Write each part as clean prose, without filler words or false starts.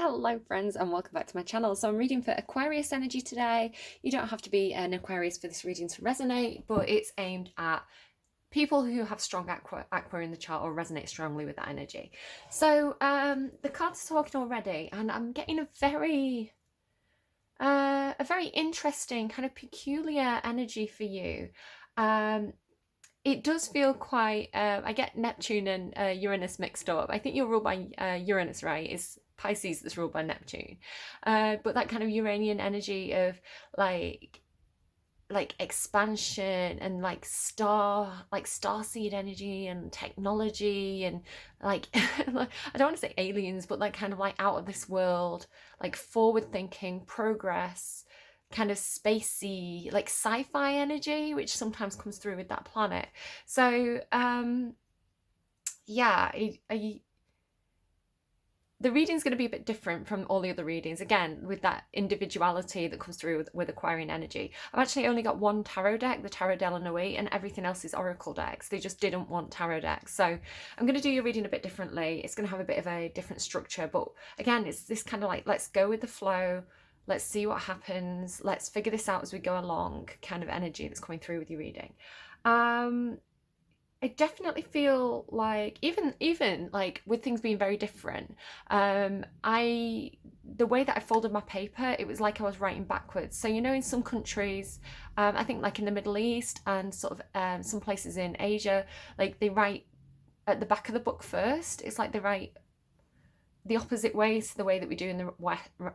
Hello friends and welcome back to my channel. So I'm reading for Aquarius energy today. You don't have to be an Aquarius for this reading to resonate, but it's aimed at people who have strong aqua in the chart or resonate strongly with that energy. So the cards are talking already and I'm getting a very interesting kind of peculiar energy for you. It does feel quite, I get Neptune and Uranus mixed up. I think you're ruled by Uranus, right? It's Pisces that's ruled by Neptune. But that kind of Uranian energy of like expansion and like starseed energy and technology and like I don't want to say aliens, but like kind of like out of this world, like forward thinking, progress, kind of spacey, like sci-fi energy, which sometimes comes through with that planet. So yeah, the reading's going to be a bit different from all the other readings, again with that individuality that comes through with Aquarian energy. I've actually only got one tarot deck, the Tarot della Nuit, and everything else is oracle decks. They just didn't want tarot decks, so I'm going to do your reading a bit differently. It's going to have a bit of a different structure, but again it's this kind of like, let's go with the flow, let's see what happens, let's figure this out as we go along kind of energy that's coming through with your reading. I definitely feel like even like with things being very different, the way that I folded my paper, it was like I was writing backwards. So you know, in some countries, I think like in the Middle East and sort of some places in Asia, like they write at the back of the book first. It's like they write the opposite way to the way that we do in the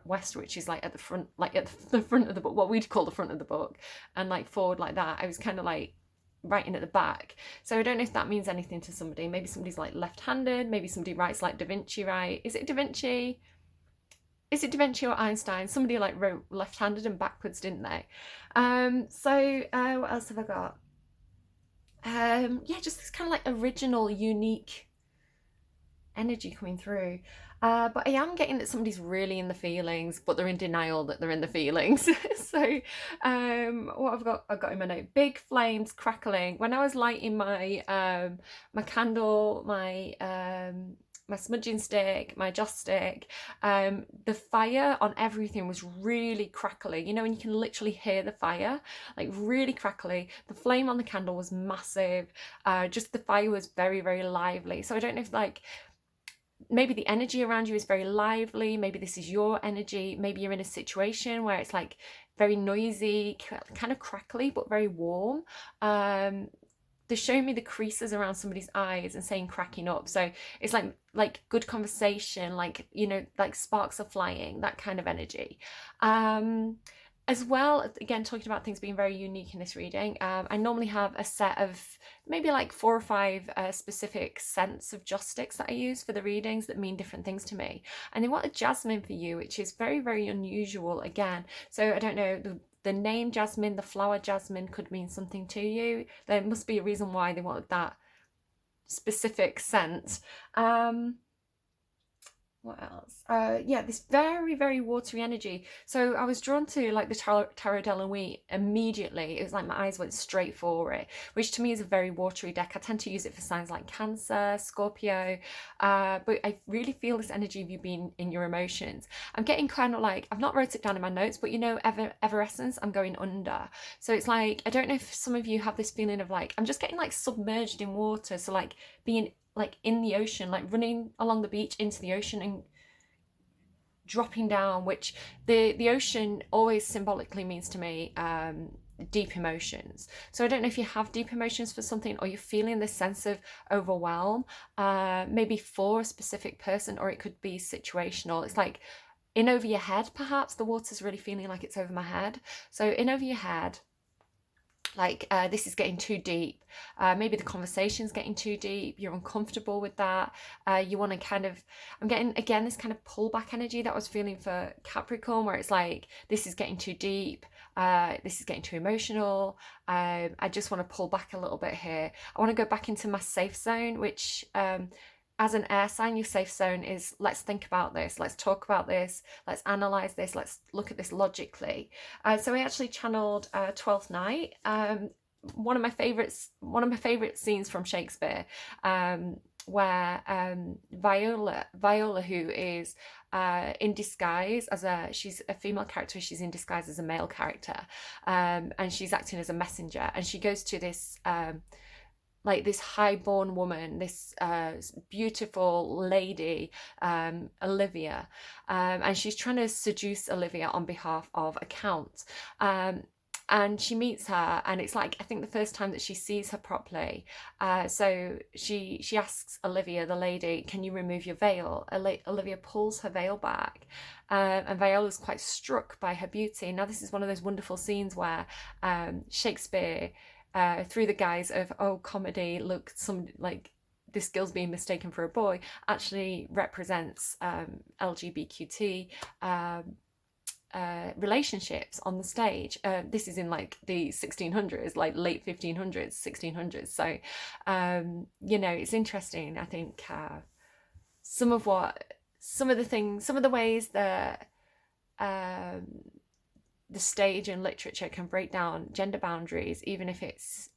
West, which is like at the front, like at the front of the book, what we'd call the front of the book, and like forward like that. I was kind of like writing at the back. So I don't know if that means anything to somebody. Maybe somebody's like left-handed, maybe somebody writes like Da Vinci, right? Is it Da Vinci? Is it Da Vinci or Einstein? Somebody like wrote left-handed and backwards, didn't they? What else have I got? Yeah, just this kind of like original, unique energy coming through. But I am getting that somebody's really in the feelings, but they're in denial that they're in the feelings. So what I've got in my note: big flames crackling. When I was lighting my my candle, my smudging stick, my joss stick, the fire on everything was really crackly. You know, and you can literally hear the fire, like really crackly. The flame on the candle was massive. Just the fire was very, very lively. So I don't know if like maybe the energy around you is very lively, maybe this is your energy, maybe you're in a situation where it's like very noisy, kind of crackly, but very warm. They're showing me the creases around somebody's eyes and saying cracking up, so it's like good conversation, like, you know, like sparks are flying, that kind of energy. As well, again, talking about things being very unique in this reading, I normally have a set of maybe like 4 or 5 specific scents of joss sticks that I use for the readings that mean different things to me. And they want a jasmine for you, which is very, very unusual again. So I don't know, the name jasmine, the flower jasmine could mean something to you. There must be a reason why they wanted that specific scent. What else? Yeah, this very, very watery energy. So I was drawn to like the Tarot della Nuit immediately. It was like my eyes went straight for it, which to me is a very watery deck. I tend to use it for signs like Cancer, Scorpio, but I really feel this energy of you being in your emotions. I'm getting kind of like, I've not wrote it down in my notes, but you know, Everessence, I'm going under. So it's like, I don't know if some of you have this feeling of like, I'm just getting like submerged in water. So like being like in the ocean, like running along the beach into the ocean and dropping down, which the ocean always symbolically means to me deep emotions. So I don't know if you have deep emotions for something, or you're feeling this sense of overwhelm, maybe for a specific person, or it could be situational. It's like in over your head, perhaps the water's really feeling like it's over my head. So in over your head, like this is getting too deep, maybe the conversation's getting too deep, you're uncomfortable with that, you want to kind of, I'm getting again this kind of pullback energy that I was feeling for Capricorn, where it's like this is getting too deep, this is getting too emotional, I just want to pull back a little bit here. I want to go back into my safe zone, which as an air sign, your safe zone is, let's think about this, let's talk about this, let's analyze this, let's look at this logically. So I actually channeled 12th Night, one of my favorite scenes from Shakespeare. where Viola, who is in disguise as she's a female character, she's in disguise as a male character, and she's acting as a messenger, and she goes to this like this high-born woman, this beautiful lady, Olivia, and she's trying to seduce Olivia on behalf of a count. And she meets her, and it's like, I think the first time that she sees her properly. So she asks Olivia, the lady, can you remove your veil? Olivia pulls her veil back, and Viola's quite struck by her beauty. Now, this is one of those wonderful scenes where Shakespeare, through the guise of, oh, comedy, look, some like this girl's being mistaken for a boy, actually represents LGBTQ relationships on the stage. This is in like the 1600s, like late 1500s, 1600s. So, you know, it's interesting. I think some of the ways that the stage and literature can break down gender boundaries, even if it's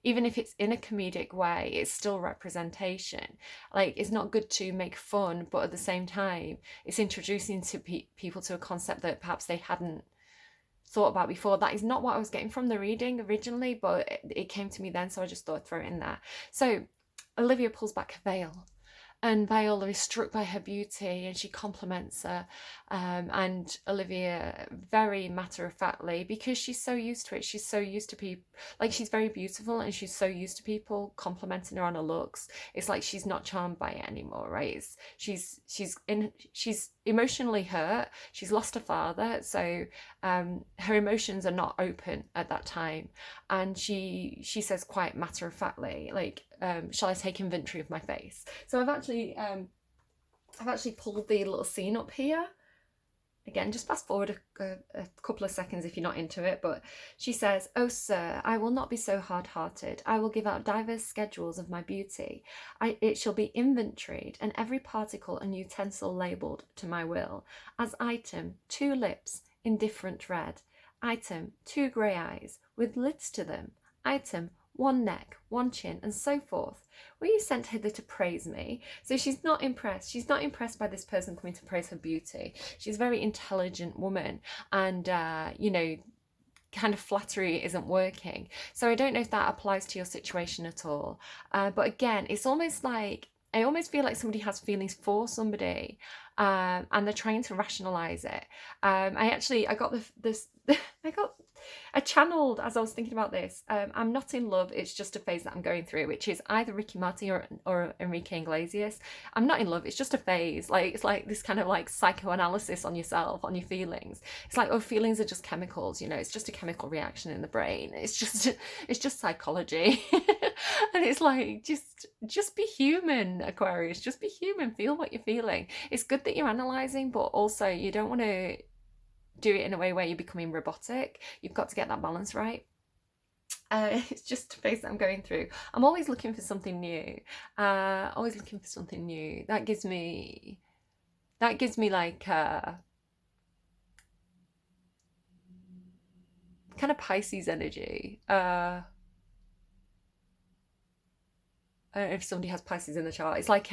in a comedic way, it's still representation. Like, it's not good to make fun, but at the same time, it's introducing to people to a concept that perhaps they hadn't thought about before. That is not what I was getting from the reading originally, but it came to me then, so I just thought I'd throw it in there. So Olivia pulls back her veil, and Viola is struck by her beauty, and she compliments her, and Olivia, very matter-of-factly, because she's so used to it, she's so used to people, like, she's very beautiful, and she's so used to people complimenting her on her looks. It's like she's not charmed by it anymore, right? She's emotionally hurt. She's lost her father, so her emotions are not open at that time, and she says quite matter-of-factly, like, shall I take inventory of my face? So I've actually pulled the little scene up here. Again, just fast forward a couple of seconds if you're not into it, but she says, "Oh, sir, I will not be so hard-hearted. I will give out diverse schedules of my beauty. It shall be inventoried, and every particle and utensil labelled to my will. As item, 2 lips, indifferent red. Item, 2 grey eyes, with lids to them. Item, 1 neck, 1 chin, and so forth. Were you sent hither to praise me?" So she's not impressed. She's not impressed by this person coming to praise her beauty. She's a very intelligent woman, and, you know, kind of flattery isn't working. So I don't know if that applies to your situation at all. But again, it's almost like, I almost feel like somebody has feelings for somebody, and they're trying to rationalize it. I channeled, as I was thinking about this, I'm not in love, it's just a phase that I'm going through, which is either Ricky Martin or Enrique Iglesias. I'm not in love, it's just a phase. Like, it's like this kind of like psychoanalysis on yourself, on your feelings. It's like, oh, feelings are just chemicals, you know, it's just a chemical reaction in the brain. It's just psychology. And it's like, just be human, Aquarius, just be human, feel what you're feeling. It's good that you're analysing, but also you don't want to do it in a way where you're becoming robotic. You've got to get that balance right. It's just a phase that I'm going through. I'm always looking for something new. Always looking for something new. That gives me like kind of Pisces energy. I don't know if somebody has Pisces in the chart. It's like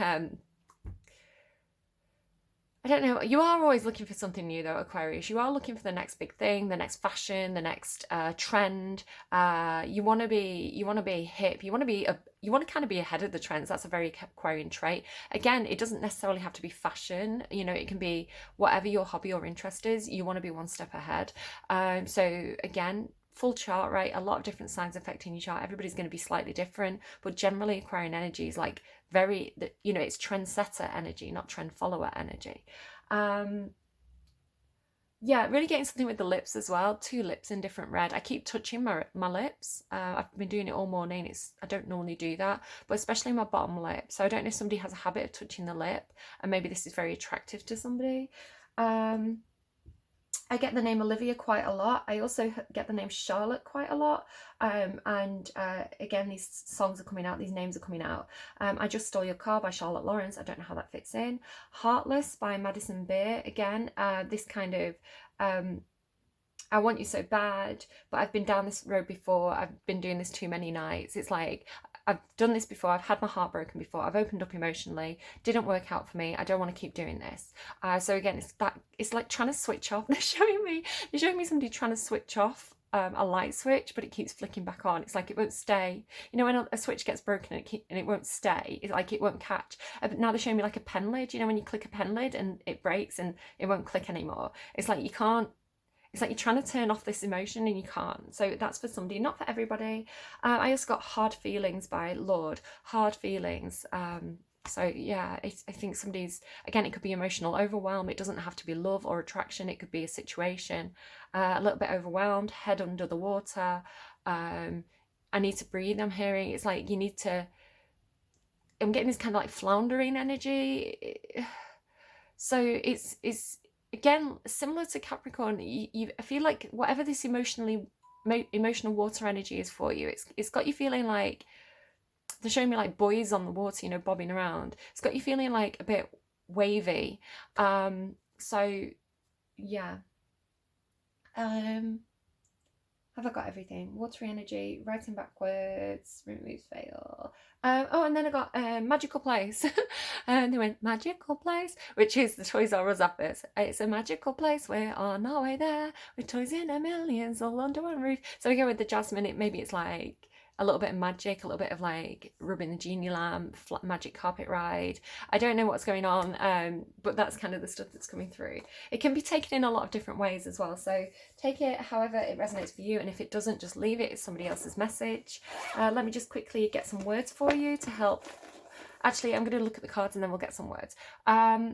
I don't know. You are always looking for something new, though, Aquarius. You are looking for the next big thing, the next fashion, the next trend. You want to be hip. You want to kind of be ahead of the trends. That's a very Aquarian trait. Again, it doesn't necessarily have to be fashion. You know, it can be whatever your hobby or interest is. You want to be one step ahead. So again, full chart, right? A lot of different signs affecting your chart. Everybody's going to be slightly different, but generally Aquarian energy is like very, you know, it's trendsetter energy, not trend follower energy. Yeah, really getting something with the lips as well. 2 lips in different red. I keep touching my lips. I've been doing it all morning. I don't normally do that, but especially my bottom lip. So I don't know if somebody has a habit of touching the lip, and maybe this is very attractive to somebody. I get the name Olivia quite a lot. I also get the name Charlotte quite a lot. Again, these songs are coming out, these names are coming out. I Just Stole Your Car by Charlotte Lawrence. I don't know how that fits in. HeartLess by Madison. Again, this kind of, I want you so bad, but I've been down this road before. I've been doing this too many nights. It's like, I've done this before. I've had my heart broken before. I've opened up emotionally. Didn't work out for me. I don't want to keep doing this. So again, it's like trying to switch off. They're showing me somebody trying to switch off a light switch, but it keeps flicking back on. It's like it won't stay. You know, when a switch gets broken and it won't stay, it's like it won't catch. But now they're showing me like a pen lid. You know, when you click a pen lid and it breaks and it won't click anymore. It's like you can't. It's like you're trying to turn off this emotion and you can't. So that's for somebody, not for everybody. I also got Hard Feelings by Lorde. Hard Feelings. So yeah, I think somebody's, again, it could be emotional overwhelm. It doesn't have to be love or attraction. It could be a situation. A little bit overwhelmed, head under the water. I need to breathe, I'm hearing. It's like you need to, I'm getting this kind of like floundering energy. So it's again, similar to Capricorn, I feel like whatever this emotional water energy is for you, it's got you feeling like, they're showing me like buoys on the water, you know, bobbing around. It's got you feeling like a bit wavy. So yeah. Have I got everything? Watery energy, writing backwards, removes veil. Oh, and then I got Magical Place. And they went, Magical Place, which is the Toys R Us office. It's a magical place, we're on our way there, with toys in a millions, all under one roof. So we go with the Jasmine, maybe it's like a little bit of magic, a little bit of like rubbing the genie lamp, magic carpet ride. I don't know what's going on, but that's kind of the stuff that's coming through. It can be taken in a lot of different ways as well. So take it however it resonates for you. And if it doesn't, just leave it. It's somebody else's message. Let me just quickly get some words for you to help. Actually, I'm going to look at the cards and then we'll get some words.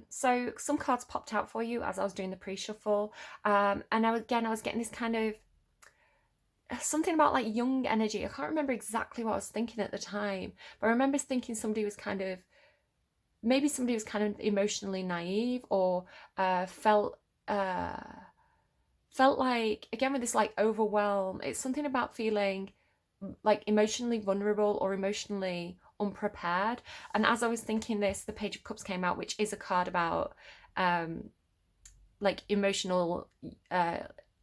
So some cards popped out for you as I was doing the pre-shuffle. And I was getting this kind of, something about like young energy. I can't remember exactly what I was thinking at the time, but I remember thinking somebody was kind of emotionally naive, or felt like, again with this like overwhelm, it's something about feeling like emotionally vulnerable or emotionally unprepared. And as I was thinking this, the Page of Cups came out, which is a card about like emotional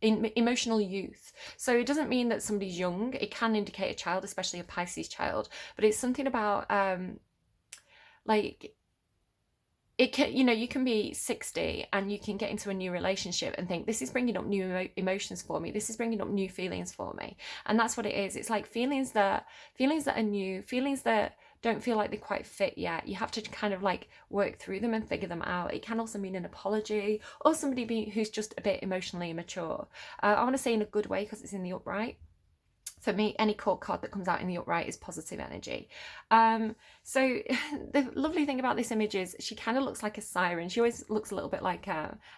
youth. So it doesn't mean that somebody's young. It can indicate a child, especially a Pisces child, but it's something about like it can, you know, you can be 60 and you can get into a new relationship and think, this is bringing up new emotions for me, this is bringing up new feelings for me. And that's what it is. It's like feelings that are new, feelings that don't feel like they quite fit yet. You have to kind of like work through them and figure them out. It can also mean an apology, or somebody who's just a bit emotionally immature. I want to say in a good way, because it's in the upright. For me, any court card that comes out in the upright is positive energy. So the lovely thing about this image is she kind of looks like a siren. She always looks a little bit like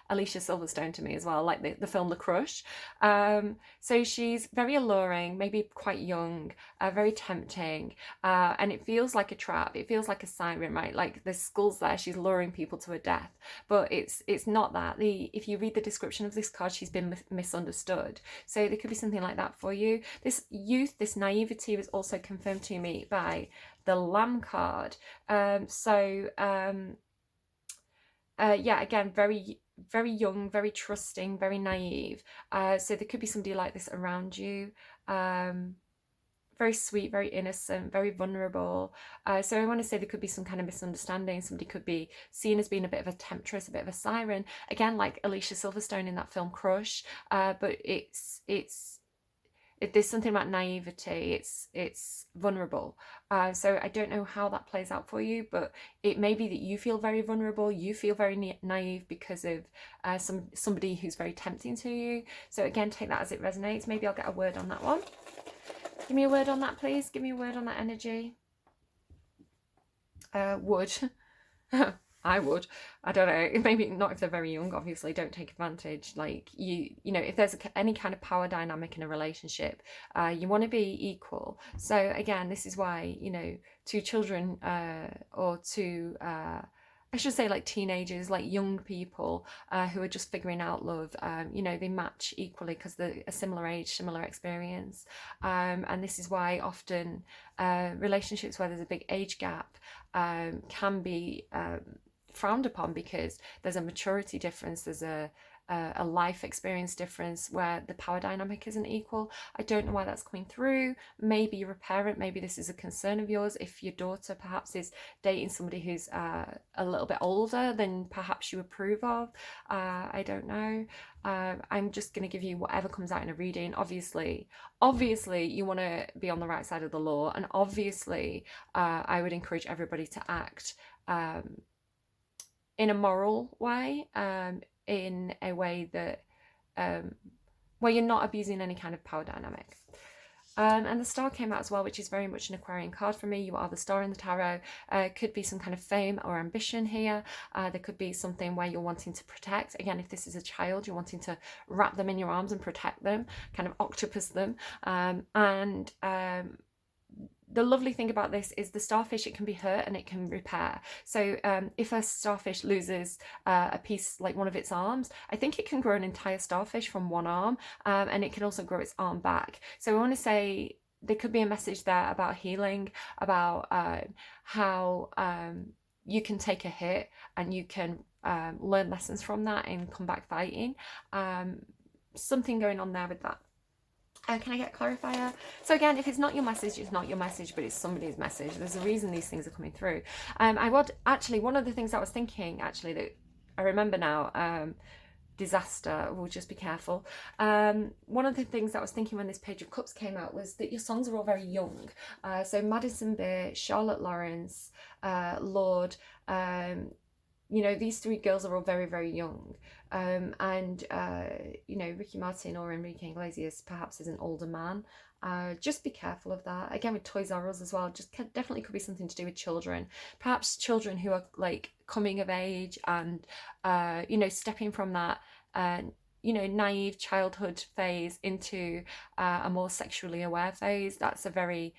Alicia Silverstone to me as well, like the film The Crush. So she's very alluring, maybe quite young, very tempting, and it feels like a trap. It feels like a siren, right? Like there's skulls there. She's luring people to her death, but it's not that. If you read the description of this card, she's been misunderstood. So there could be something like that for you. This youth, this naivety was also confirmed to me by the Lamb card. Yeah, again, very, very young, very trusting, very naive. So there could be somebody like this around you. Very sweet, very innocent, very vulnerable. So I want to say there could be some kind of misunderstanding. Somebody could be seen as being a bit of a temptress, a bit of a siren. Again, like Alicia Silverstone in that film Crush. But there's something about naivety. It's vulnerable. So I don't know how that plays out for you, but it may be that you feel very vulnerable. You feel very naive because of somebody who's very tempting to you. So again, take that as it resonates. Maybe I'll get a word on that one. Give me a word on that, please. Give me a word on that energy. Would. I would. I don't know. Maybe not if they're very young, obviously. Don't take advantage. Like, you know, if there's any kind of power dynamic in a relationship, you want to be equal. So again, this is why, you know, two children or two... I should say like teenagers, like young people who are just figuring out love, you know, they match equally because they're a similar age, similar experience. And this is why often relationships where there's a big age gap can be frowned upon because there's a maturity difference, there's a life experience difference where the power dynamic isn't equal. I don't know why that's coming through. Maybe you're a parent, maybe this is a concern of yours. If your daughter perhaps is dating somebody who's a little bit older than perhaps you approve of, I don't know. I'm just going to give you whatever comes out in a reading. Obviously you want to be on the right side of the law, and obviously I would encourage everybody to act in a moral way, in a way that where you're not abusing any kind of power dynamic. And the star came out as well, which is very much an Aquarian card for me. You are the star in the tarot. Could be some kind of fame or ambition here. There could be something where you're wanting to protect. Again, if this is a child, you're wanting to wrap them in your arms and protect them, kind of octopus them. The lovely thing about this is the starfish, it can be hurt and it can repair. So if a starfish loses a piece, like one of its arms, I think it can grow an entire starfish from one arm, and it can also grow its arm back. So I want to say there could be a message there about healing, about how you can take a hit and you can learn lessons from that and come back fighting. Something going on there with that. Can I get a clarifier? So again, if it's not your message, it's not your message, but it's somebody's message. There's a reason these things are coming through. I would actually, one of the things I was thinking, actually, that I remember now, disaster, we'll just be careful. One of the things that I was thinking when this Page of Cups came out was that your songs are all very young. So Madison Beer, Charlotte Lawrence, Lorde, you know, these three girls are all very, very young. You know, Ricky Martin or Enrique Iglesias perhaps is an older man. Just be careful of that. Again, with Toys R Us as well, just definitely could be something to do with children. Perhaps children who are like coming of age and, you know, stepping from that, you know, naive childhood phase into a more sexually aware phase. That's a very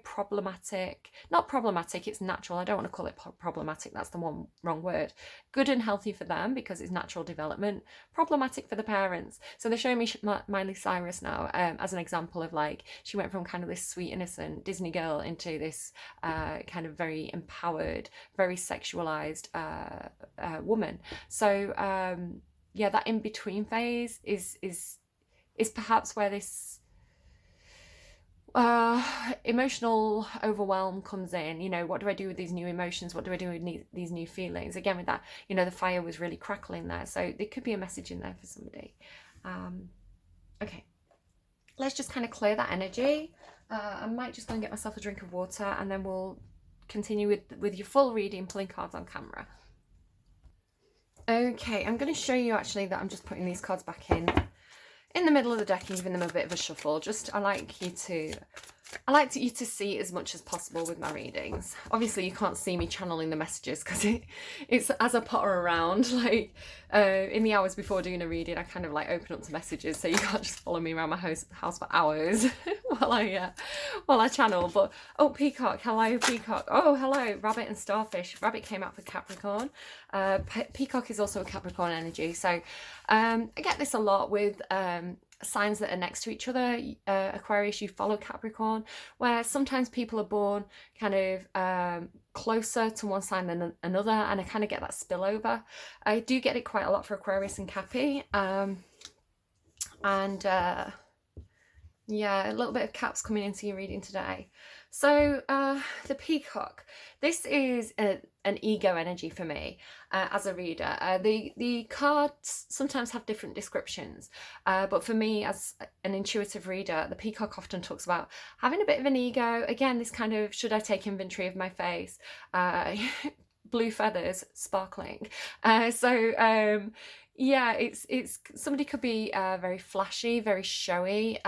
problematic, not problematic, it's natural. I don't want to call it problematic, that's the wrong word. Good and healthy for them because it's natural development. Problematic for the parents. So they're showing me Miley Cyrus now as an example of, like, she went from kind of this sweet innocent Disney girl into this kind of very empowered, very sexualized woman. So yeah, that in-between phase is perhaps where this emotional overwhelm comes in. You know, what do I do with these new emotions? What do I do with these new feelings? Again, with that, you know, the fire was really crackling there. So there could be a message in there for somebody. Okay, let's just kind of clear that energy. I might just go and get myself a drink of water and then we'll continue with your full reading, pulling cards on camera. Okay, I'm going to show you actually that I'm just putting these cards back in the middle of the deck and giving them a bit of a shuffle. Just I like you to see as much as possible with my readings. Obviously you can't see me channeling the messages because it's as I potter around, like in the hours before doing a reading, I kind of like open up to messages, so you can't just follow me around my house for hours while I channel. But oh, Peacock, hello Peacock. Oh, hello Rabbit and Starfish. Rabbit came out for Capricorn. Peacock is also a Capricorn energy, so I get this a lot with signs that are next to each other. Aquarius, you follow Capricorn, where sometimes people are born kind of closer to one sign than another, and I kind of get that spillover. I do get it quite a lot for Aquarius and Cappy, yeah, a little bit of Caps coming into your reading today. So the Peacock, this is an ego energy for me as a reader. The cards sometimes have different descriptions, but for me as an intuitive reader, the Peacock often talks about having a bit of an ego. Again, this kind of, should I take inventory of my face? Blue feathers sparkling. Yeah, it's somebody could be very flashy, very showy,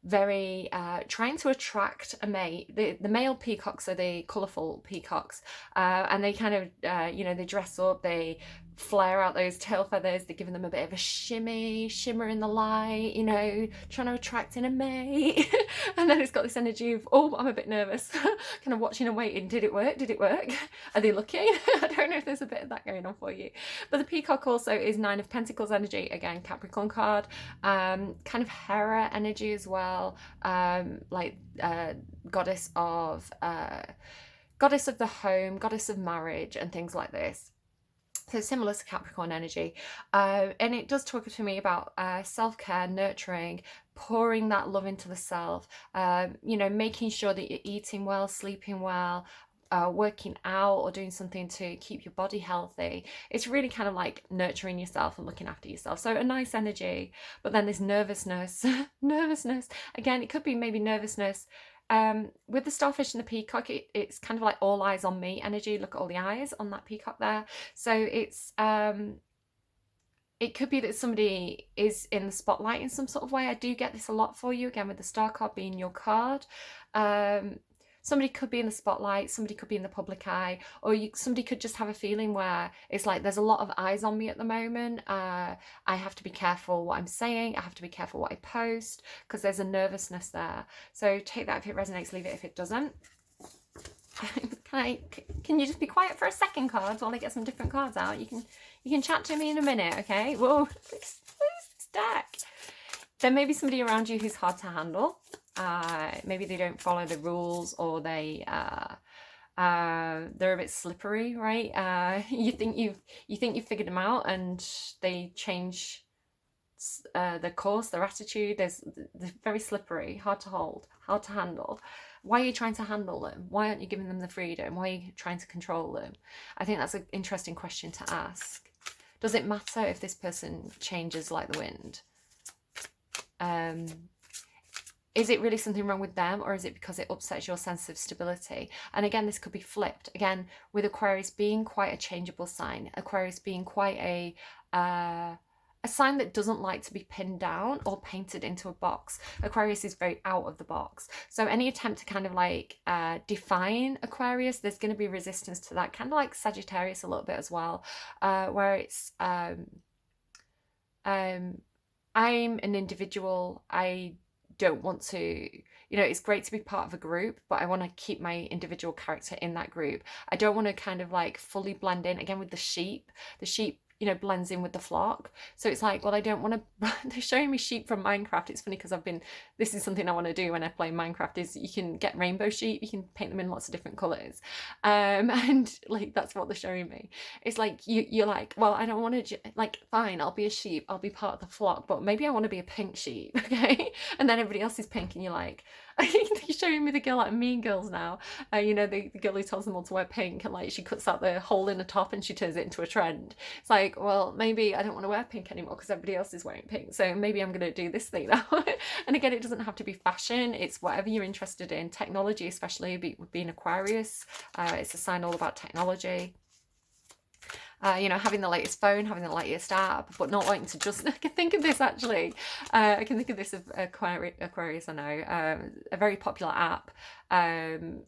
very trying to attract a mate. The male peacocks are the colourful peacocks, and they kind of you know, they dress up, they flare out those tail feathers, they're giving them a bit of a shimmer in the light, you know, trying to attract in a mate. And then it's got this energy of, oh, I'm a bit nervous, kind of watching and waiting. Did it work? Are they looking? I don't know if there's a bit of that going on for you. But the Peacock also is Nine of Pentacles energy, again Capricorn card, kind of Hera energy as well, like goddess of goddess of the home, goddess of marriage, and things like this. So similar to Capricorn energy. And it does talk to me about self-care, nurturing, pouring that love into the self, you know, making sure that you're eating well, sleeping well, working out, or doing something to keep your body healthy. It's really kind of like nurturing yourself and looking after yourself. So a nice energy. But then this nervousness, nervousness. Again, it could be maybe nervousness. With the starfish and the peacock, it's kind of like all eyes on me energy. Look at all the eyes on that peacock there. So it's it could be that somebody is in the spotlight in some sort of way. I do get this a lot for you, again, with the star card being your card. Somebody could be in the spotlight, somebody could be in the public eye, or somebody could just have a feeling where it's like there's a lot of eyes on me at the moment. I have to be careful what I'm saying. I have to be careful what I post, because there's a nervousness there. So take that if it resonates, leave it if it doesn't. Can you just be quiet for a second, cards, while I get some different cards out? You can chat to me in a minute, okay? Whoa, this deck. There may be somebody around you who's hard to handle. Maybe they don't follow the rules, or they're a bit slippery, right? You think you've figured them out, and they change their course, their attitude. They're very slippery, hard to hold, hard to handle. Why are you trying to handle them? Why aren't you giving them the freedom? Why are you trying to control them? I think that's an interesting question to ask. Does it matter if this person changes like the wind? Is it really something wrong with them, or is it because it upsets your sense of stability? And again, this could be flipped. Again, with Aquarius being quite a changeable sign, Aquarius being quite a sign that doesn't like to be pinned down or painted into a box. Aquarius is very out of the box. So any attempt to kind of like define Aquarius, there's going to be resistance to that. Kind of like Sagittarius a little bit as well, where it's I'm an individual. I don't want to, you know, it's great to be part of a group, but I want to keep my individual character in that group. I don't want to kind of like fully blend in. Again, with the sheep, you know, blends in with the flock. So it's like, well, I don't want to, they're showing me sheep from Minecraft. It's funny because this is something I want to do when I play Minecraft, is you can get rainbow sheep, you can paint them in lots of different colours. And like, that's what they're showing me. It's like, you're like, well, I don't want to, like, fine, I'll be a sheep, I'll be part of the flock, but maybe I want to be a pink sheep, okay? And then everybody else is pink, and you're like, I think they're showing me the girl at Mean Girls now. You know, the girl who tells them all to wear pink, and like she cuts out the hole in the top and she turns it into a trend. It's like, well, maybe I don't want to wear pink anymore because everybody else is wearing pink. So maybe I'm going to do this thing now. And again, it doesn't have to be fashion. It's whatever you're interested in. Technology, especially being Aquarius. It's a sign all about technology. You know, having the latest phone, having the latest app, but not wanting to just, I can think of this actually. I can think of this of Aquarius, I know, a very popular app. And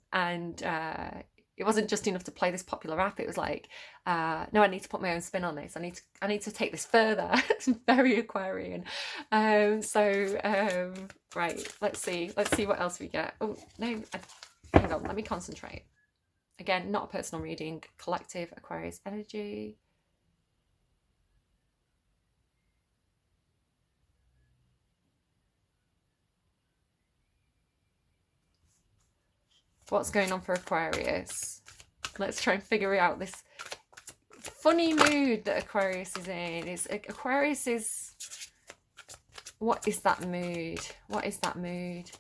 it wasn't just enough to play this popular app. It was like, no, I need to put my own spin on this. I need to take this further. It's very Aquarian. Right, let's see what else we get. Oh, no, hang on, let me concentrate. Again, not a personal reading, collective Aquarius energy. What's going on for Aquarius? Let's try and figure out this funny mood that Aquarius is in. Aquarius is... What is that mood? What is that mood?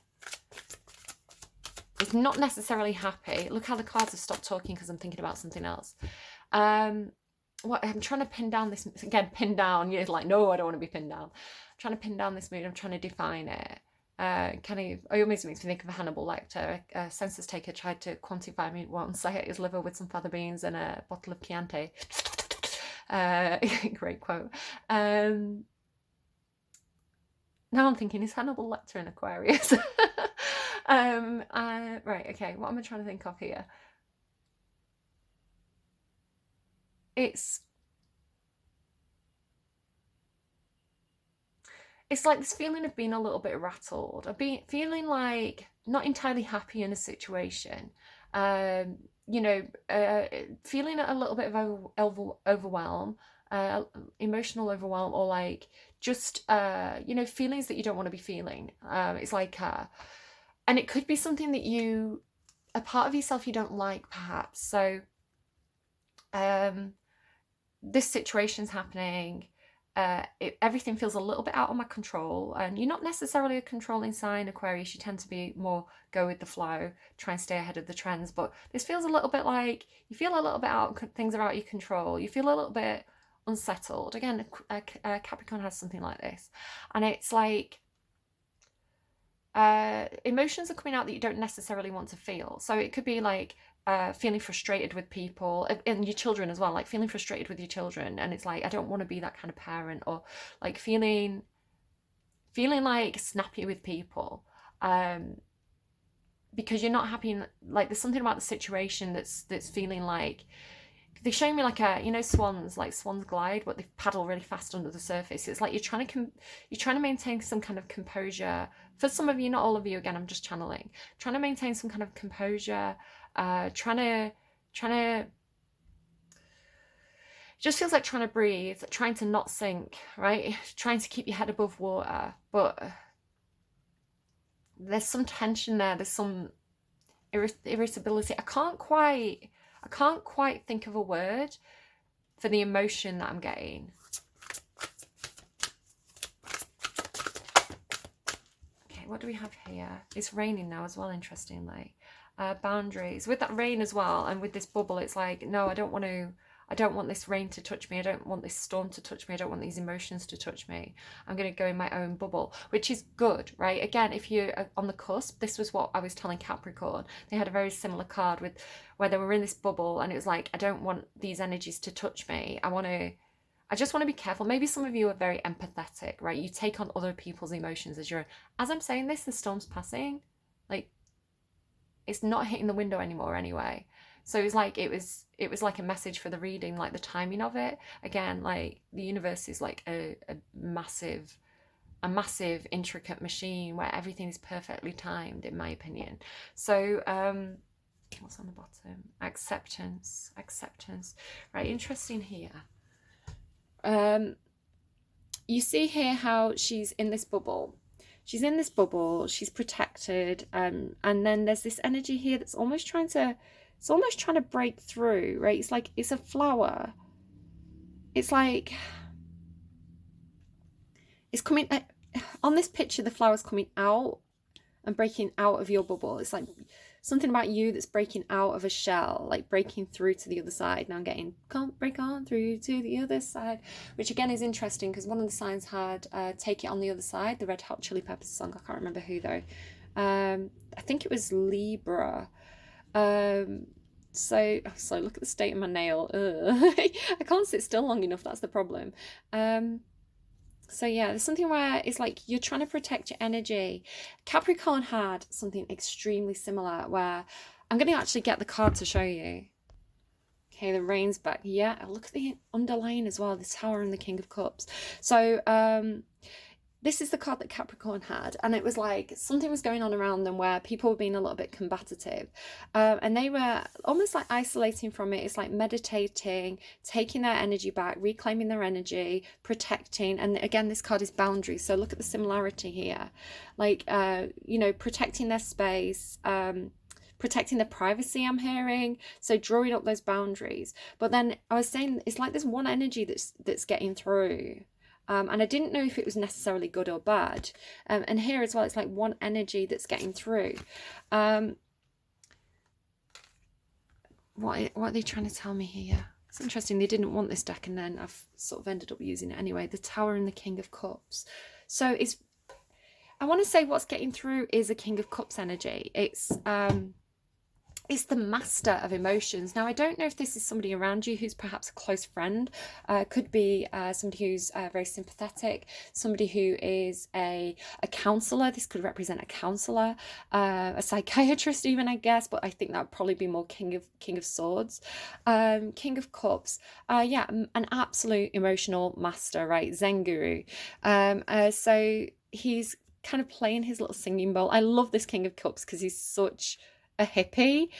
It's not necessarily happy. Look how the cards have stopped talking because I'm thinking about something else. I'm trying to pin down this, again, pin down. You're like, no, I don't want to be pinned down. I'm trying to pin down this mood. I'm trying to define it. It almost makes me think of Hannibal Lecter. A census taker tried to quantify me once. I ate his liver with some fava beans and a bottle of Chianti. Great quote. Now I'm thinking, is Hannibal Lecter in Aquarius? Right, okay, what am I trying to think of here? It's like this feeling of being a little bit rattled, of feeling like not entirely happy in a situation, you know, feeling a little bit of overwhelm, emotional overwhelm, or like just, you know, feelings that you don't want to be feeling. It's like, and it could be something that you a part of yourself you don't like, perhaps. So this situation's happening. Everything feels a little bit out of my control, and you're not necessarily a controlling sign, Aquarius. You tend to be more go with the flow, try and stay ahead of the trends, but this feels a little bit like you feel a little bit out, things are out of your control, you feel a little bit unsettled. Again, Capricorn has something like this, and it's like emotions are coming out that you don't necessarily want to feel. So it could be like feeling frustrated with people, and your children as well, like feeling frustrated with your children, and it's like, I don't want to be that kind of parent, or like feeling like snappy with people, because you're not happy. Like there's something about the situation that's feeling like, they show me like swans, like swans glide, but they paddle really fast under the surface. It's like you're trying to maintain some kind of composure. For some of you, not all of you, again, I'm just channeling, trying to maintain some kind of composure, trying to it just feels like trying to breathe, trying to not sink, right? Trying to keep your head above water, but there's some tension there, there's some irritability. I can't quite think of a word for the emotion that I'm getting. Okay, what do we have here? It's raining now as well, interestingly. Boundaries. With that rain as well, and with this bubble, it's like, no, I don't want this rain to touch me. I don't want this storm to touch me. I don't want these emotions to touch me. I'm going to go in my own bubble, which is good, right? Again, if you're on the cusp, this was what I was telling Capricorn. They had a very similar card with where they were in this bubble, and it was like, I don't want these energies to touch me. I just want to be careful. Maybe some of you are very empathetic, right? You take on other people's emotions as I'm saying this, the storm's passing. Like, it's not hitting the window anymore anyway. So it was like a message for the reading, like the timing of it. Again, like the universe is like a massive, intricate machine where everything is perfectly timed, in my opinion. So what's on the bottom? Acceptance. Right, interesting here. You see here how she's in this bubble. She's protected, and then there's this energy here that's almost trying to break through, right? It's like it's a flower. It's like it's coming on this picture, the flower's coming out and breaking out of your bubble. It's like something about you that's breaking out of a shell, like breaking through to the other side. Now I'm getting, can't break on through to the other side, which again is interesting because one of the signs had Take It on the Other Side, the Red Hot Chili Peppers song. I can't remember who though. I think it was Libra. So look at the state of my nail. I can't sit still long enough, that's the problem. So yeah, there's something where it's like you're trying to protect your energy. Capricorn had something extremely similar where I'm going to actually get the card to show you. Okay, the rain's back. Yeah, look at the underlying as well, the Tower and the King of Cups. So this is the card that Capricorn had, and it was like something was going on around them where people were being a little bit combative, and they were almost like isolating from it. It's like meditating, taking their energy back, reclaiming their energy, protecting. And again, this card is boundaries, so look at the similarity here, like protecting their space, protecting their privacy, I'm hearing, so drawing up those boundaries. But then I was saying it's like there's one energy that's getting through. And I didn't know if it was necessarily good or bad. And here as well, it's like one energy that's getting through. What are they trying to tell me here? It's interesting. They didn't want this deck, and then I've sort of ended up using it anyway. The Tower and the King of Cups. So I want to say what's getting through is a King of Cups energy. It's the master of emotions. Now, I don't know if this is somebody around you who's perhaps a close friend. Could be somebody who's very sympathetic, somebody who is a counsellor. This could represent a counsellor, a psychiatrist even, I guess, but I think that would probably be more King of Swords. King of Cups, yeah, an absolute emotional master, right? Zen guru. So he's kind of playing his little singing bowl. I love this King of Cups because he's such a hippie.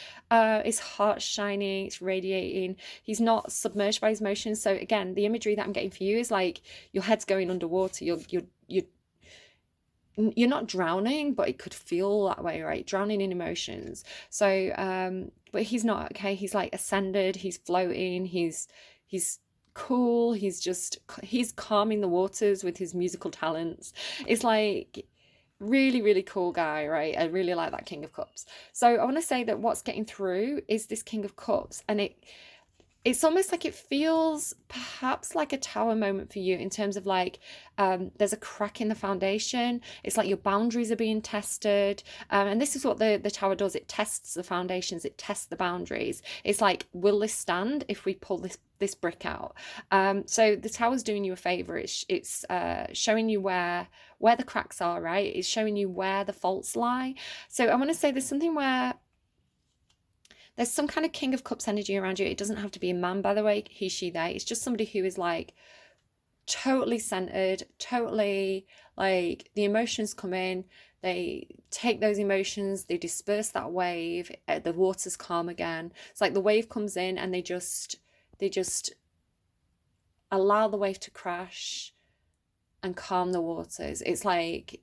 His heart's shining, it's radiating. He's not submerged by his emotions. So again, the imagery that I'm getting for you is like your head's going underwater. You're you're not drowning, but it could feel that way, right? Drowning in emotions. So but he's not, okay? He's like ascended, he's floating, he's cool, he's calming the waters with his musical talents. It's like really, really cool guy, right? I really like that King of Cups. So I want to say that what's getting through is this King of Cups, and it's almost like it feels perhaps like a tower moment for you, in terms of like there's a crack in the foundation. It's like your boundaries are being tested, and this is what the tower does. It tests the foundations, it tests the boundaries. It's like, will this stand if we pull this brick out? So the tower's doing you a favor. It's showing you where the cracks are, right? It's showing you where the faults lie. So I want to say there's something where there's some kind of King of Cups energy around you. It doesn't have to be a man, by the way, he, she, they. It's just somebody who is like totally centered, totally like, the emotions come in, they take those emotions, they disperse that wave, the water's calm again. It's like the wave comes in and they just allow the wave to crash and calm the waters. It's like,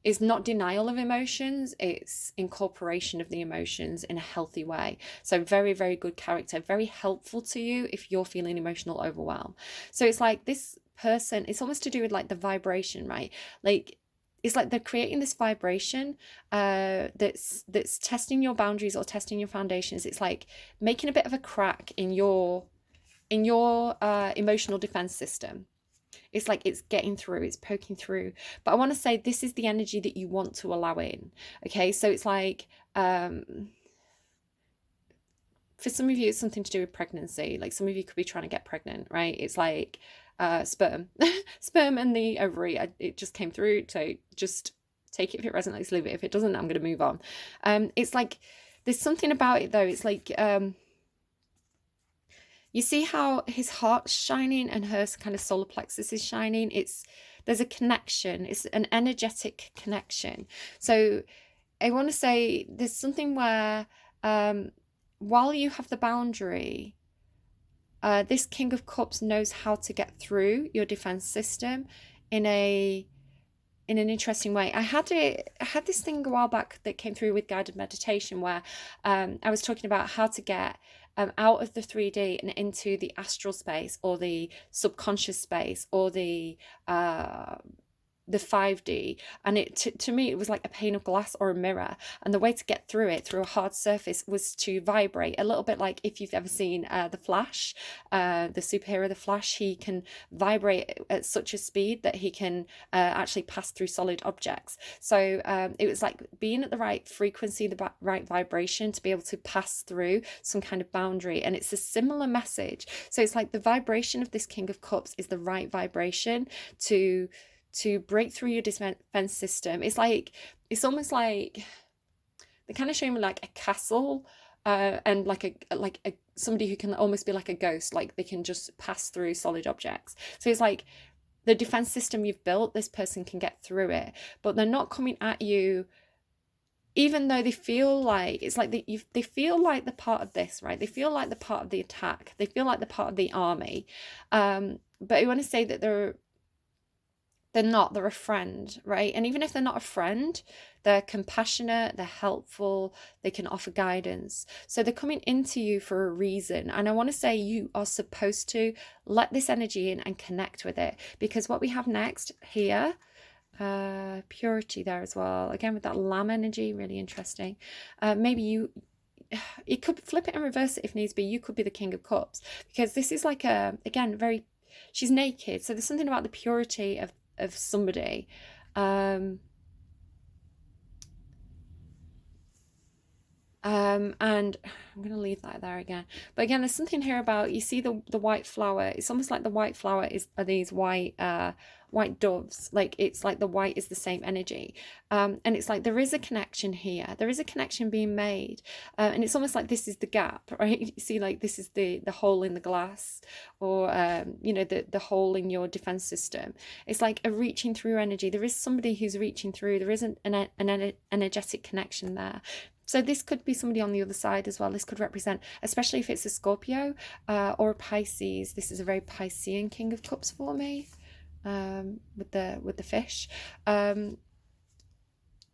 it's not denial of emotions, it's incorporation of the emotions in a healthy way. So very, very good character, very helpful to you if you're feeling emotional overwhelm. So it's like this person, it's almost to do with like the vibration, right? Like, it's like they're creating this vibration that's testing your boundaries or testing your foundations. It's like making a bit of a crack in your emotional defense system. It's like it's getting through, it's poking through. But I want to say this is the energy that you want to allow in. Okay, so it's like, for some of you, it's something to do with pregnancy. Like some of you could be trying to get pregnant, right? It's like sperm, sperm and the ovary. It just came through. So just take it if it resonates, leave it. If it doesn't, I'm going to move on. It's like, there's something about it though. It's like, you see how his heart's shining and her kind of solar plexus is shining? There's a connection. It's an energetic connection. So I want to say there's something where while you have the boundary, this King of Cups knows how to get through your defense system in an interesting way. I had this thing a while back that came through with guided meditation where I was talking about how to get out of the 3D and into the astral space or the subconscious space or the 5D, and it to me it was like a pane of glass or a mirror, and the way to get through it through a hard surface was to vibrate a little bit, like if you've ever seen the Flash, the superhero the Flash. He can vibrate at such a speed that he can actually pass through solid objects. So it was like being at the right frequency, the right vibration to be able to pass through some kind of boundary, and it's a similar message. So it's like the vibration of this King of Cups is the right vibration to break through your defense system. It's almost like they kind of show me like a castle, and like a somebody who can almost be like a ghost, like they can just pass through solid objects. So it's like the defense system you've built, this person can get through it, but they're not coming at you, even though they feel like it's like they feel like they're part of this, right? They feel like they're part of the attack. They feel like they're part of the army. But I want to say that they're not, they're a friend, right? And even if they're not a friend, they're compassionate, they're helpful, they can offer guidance. So they're coming into you for a reason. And I want to say you are supposed to let this energy in and connect with it, because what we have next here, purity there as well, again with that lamb energy, really interesting. Maybe it could flip it and reverse it if needs be. You could be the King of Cups, because this is like again, she's naked. So there's something about the purity of somebody. And I'm going to leave that there again. But again, there's something here about, you see the white flower. It's almost like the white flower are these white doves. Like it's like the white is the same energy. And it's like there is a connection here. There is a connection being made. And it's almost like this is the gap, right? You see, like this is the hole in the glass, or the hole in your defense system. It's like a reaching through energy. There is somebody who's reaching through. There isn't an energetic connection there. So this could be somebody on the other side as well. This could represent, especially if it's a Scorpio or a Pisces. This is a very Piscean King of Cups for me, with the fish.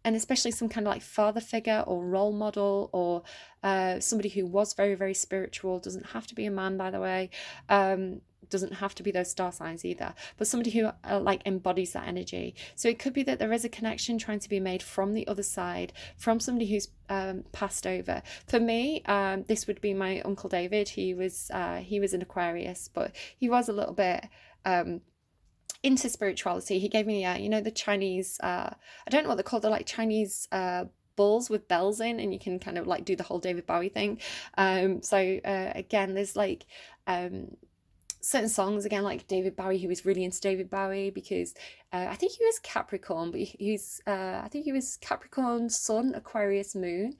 and especially some kind of like father figure or role model, or somebody who was very, very spiritual. Doesn't have to be a man, by the way. Doesn't have to be those star signs either, but somebody who like embodies that energy. So it could be that there is a connection trying to be made from the other side, from somebody who's passed over. For me, this would be my Uncle David. He was an Aquarius, but he was a little bit into spirituality. He gave me the Chinese, I don't know what they're called, they're like Chinese balls with bells in, and you can kind of like do the whole David Bowie thing. Again, there's like certain songs, again, like David Bowie. He was really into David Bowie because I think he was Capricorn, but I think he was Capricorn Sun, Aquarius Moon.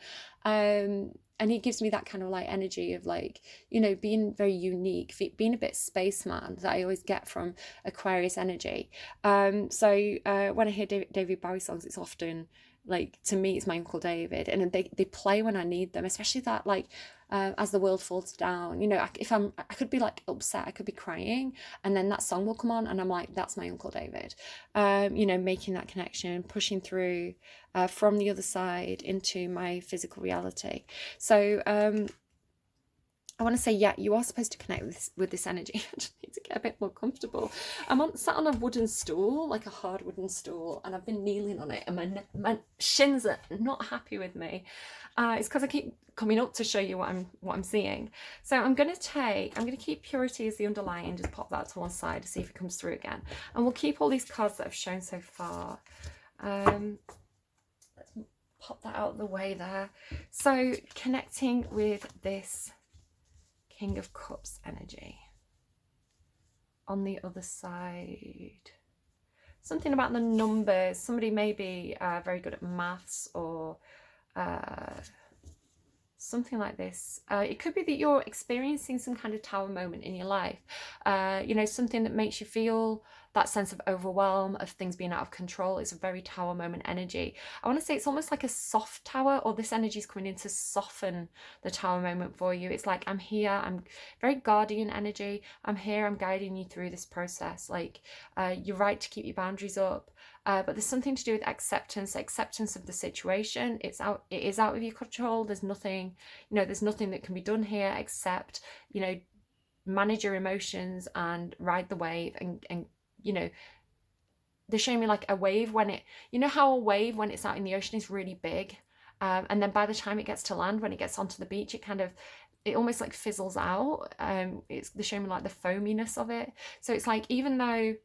And he gives me that kind of like energy of like, being very unique, being a bit spaceman that I always get from Aquarius energy. When I hear David Bowie songs, it's often like, to me, it's my Uncle David, and they play when I need them, especially that like as the world falls down. I could be like upset, I could be crying, and then that song will come on, and I'm like, that's my Uncle David. Making that connection, pushing through from the other side into my physical reality. So I want to say, yeah, you are supposed to connect with this energy. I just need to get a bit more comfortable. I'm sat on a wooden stool, like a hard wooden stool, and I've been kneeling on it, and my shins are not happy with me. It's because I keep coming up to show you what I'm seeing. So I'm going to keep purity as the underlying, just pop that to one side to see if it comes through again. And we'll keep all these cards that I've shown so far. Let's pop that out of the way there. So connecting with this King of Cups energy on the other side. Something about the numbers. Somebody may be very good at maths, or something like this. It could be that you're experiencing some kind of tower moment in your life. Something that makes you feel that sense of overwhelm, of things being out of control. It's a very tower moment energy. I want to say it's almost like a soft tower, or this energy is coming in to soften the tower moment for you. It's like, I'm here, I'm very guardian energy. I'm here, I'm guiding you through this process. Like, you're right to keep your boundaries up. But there's something to do with acceptance of the situation. It is out of your control. There's nothing that can be done here except, manage your emotions and ride the wave. And they're showing me like a wave how a wave when it's out in the ocean is really big. And then by the time it gets to land, when it gets onto the beach, it almost like fizzles out. They're showing me like the foaminess of it. So it's like, even though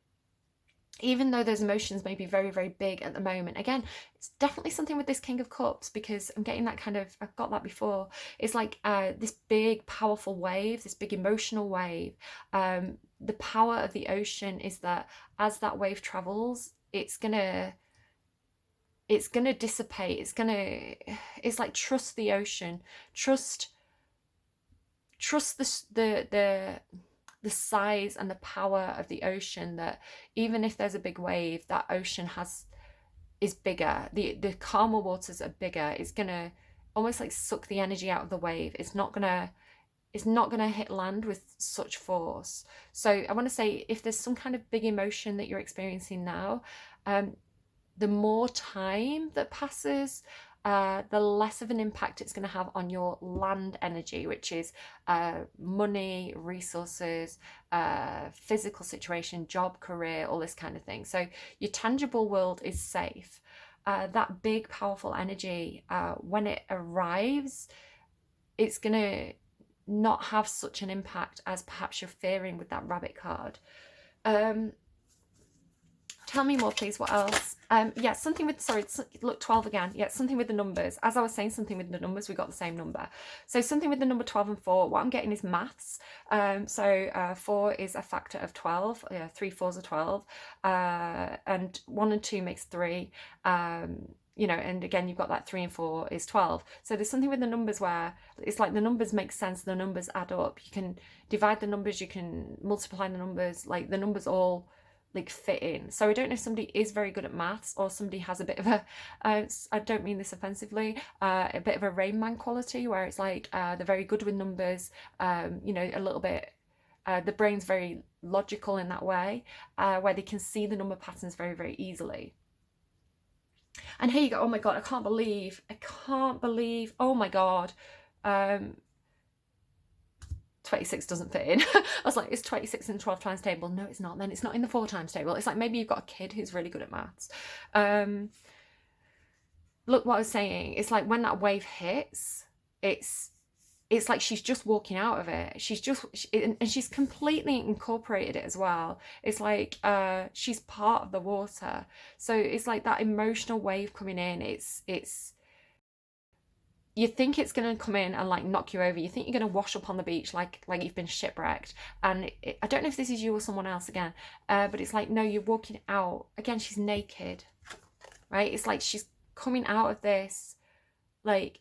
those emotions may be very, very big at the moment, again, it's definitely something with this King of Cups, because I'm getting that kind of, I've got that before. It's like this big, powerful wave, this big emotional wave. The power of the ocean is that as that wave travels, it's gonna dissipate. It's like, trust the ocean, trust the size and the power of the ocean, that even if there's a big wave, that ocean is bigger. The calmer waters are bigger. It's gonna almost like suck the energy out of the wave. It's not gonna hit land with such force. So I want to say, if there's some kind of big emotion that you're experiencing now, the more time that passes, the less of an impact it's going to have on your land energy, which is money, resources, physical situation, job, career, all this kind of thing. So your tangible world is safe. That big, powerful energy, when it arrives, it's going to not have such an impact as perhaps you're fearing with that rabbit card. Tell me more, please. What else? Something with, look, 12 again. Yeah, something with the numbers. As I was saying, something with the numbers, we got the same number. So something with the number 12 and 4. What I'm getting is maths. 4 is a factor of 12. 3 4s are 12. And 1 and 2 makes 3. And again, you've got that 3 and 4 is 12. So there's something with the numbers where it's like the numbers make sense, the numbers add up. You can divide the numbers, you can multiply the numbers, like the numbers all like fit in. So I don't know if somebody is very good at maths, or somebody has a bit of a, I don't mean this offensively, a bit of a Rain Man quality, where it's like they're very good with numbers, a little bit, the brain's very logical in that way, where they can see the number patterns very, very easily. And here you go. Oh my God, I can't believe, oh my God. 26 doesn't fit in. I was like, is 26 in the 12 times table? No, it's not. Then it's not in the 4 times table. It's like, maybe you've got a kid who's really good at maths. Look what I was saying. It's like when that wave hits, it's like she's just walking out of it. And she's completely incorporated it as well. It's like she's part of the water. So it's like that emotional wave coming in. It's you think it's going to come in and like knock you over. You think you're going to wash up on the beach like you've been shipwrecked. And I don't know if this is you or someone else again, but it's like, no, you're walking out. Again, she's naked, right? It's like she's coming out of this like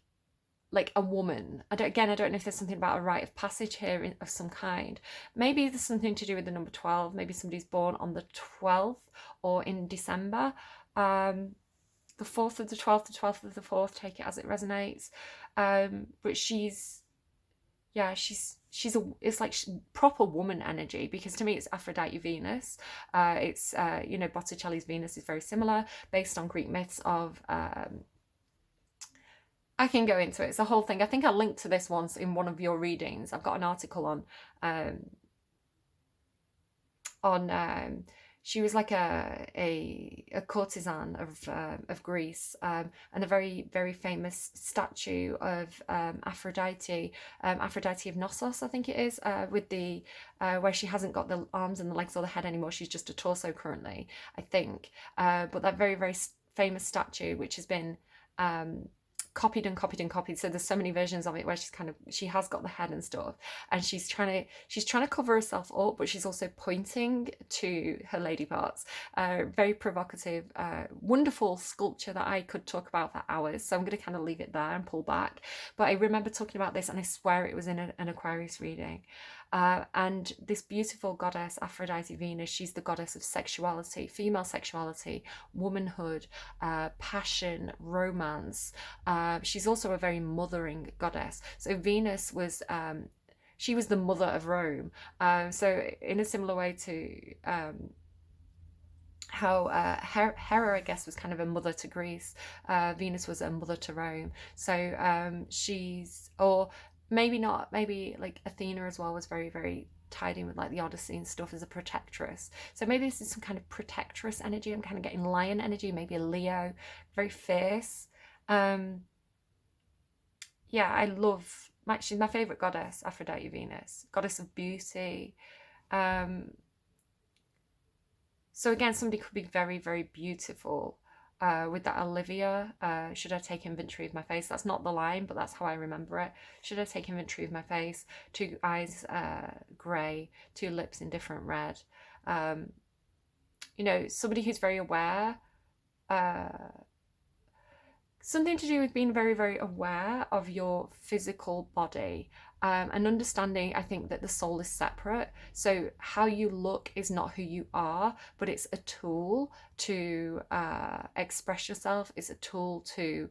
a woman. I don't know if there's something about a rite of passage here of some kind. Maybe there's something to do with the number 12. Maybe somebody's born on the 12th or in December. The 4th of the 12th, the 12th of the 4th, take it as it resonates. But it's like proper woman energy, because to me it's Aphrodite Venus. It's Botticelli's Venus is very similar, based on Greek myths of I can go into it. It's a whole thing. I think I linked to this once in one of your readings. I've got an article on she was like a courtesan of Greece, and a very, very famous statue of Aphrodite, Aphrodite of Knossos, I think it is, with the where she hasn't got the arms and the legs or the head anymore. She's just a torso currently, I think. But that very, very famous statue, which has been copied and copied and copied. So there's so many versions of it where she has got the head and stuff, and she's trying to cover herself up, but she's also pointing to her lady parts. Very provocative, wonderful sculpture that I could talk about for hours. So I'm going to kind of leave it there and pull back. But I remember talking about this, and I swear it was in an Aquarius reading. And this beautiful goddess, Aphrodite Venus, she's the goddess of sexuality, female sexuality, womanhood, passion, romance. She's also a very mothering goddess. So Venus was, she was the mother of Rome. So in a similar way to how Hera, I guess, was kind of a mother to Greece, Venus was a mother to Rome. So or maybe not, maybe like Athena as well was very, very tied in with like the Odyssey and stuff as a protectress. So maybe this is some kind of protectress energy. I'm kind of getting lion energy, maybe a Leo, very fierce. Yeah, I love, she's my favourite goddess, Aphrodite Venus, goddess of beauty. So again, somebody could be very, very beautiful. With that Olivia, should I take inventory of my face? That's not the line, but that's how I remember it. Should I take inventory of my face? 2 eyes grey, 2 lips in different red. Somebody who's very aware. Something to do with being very, very aware of your physical body, and understanding, I think, that the soul is separate. So how you look is not who you are, but it's a tool to express yourself. It's a tool to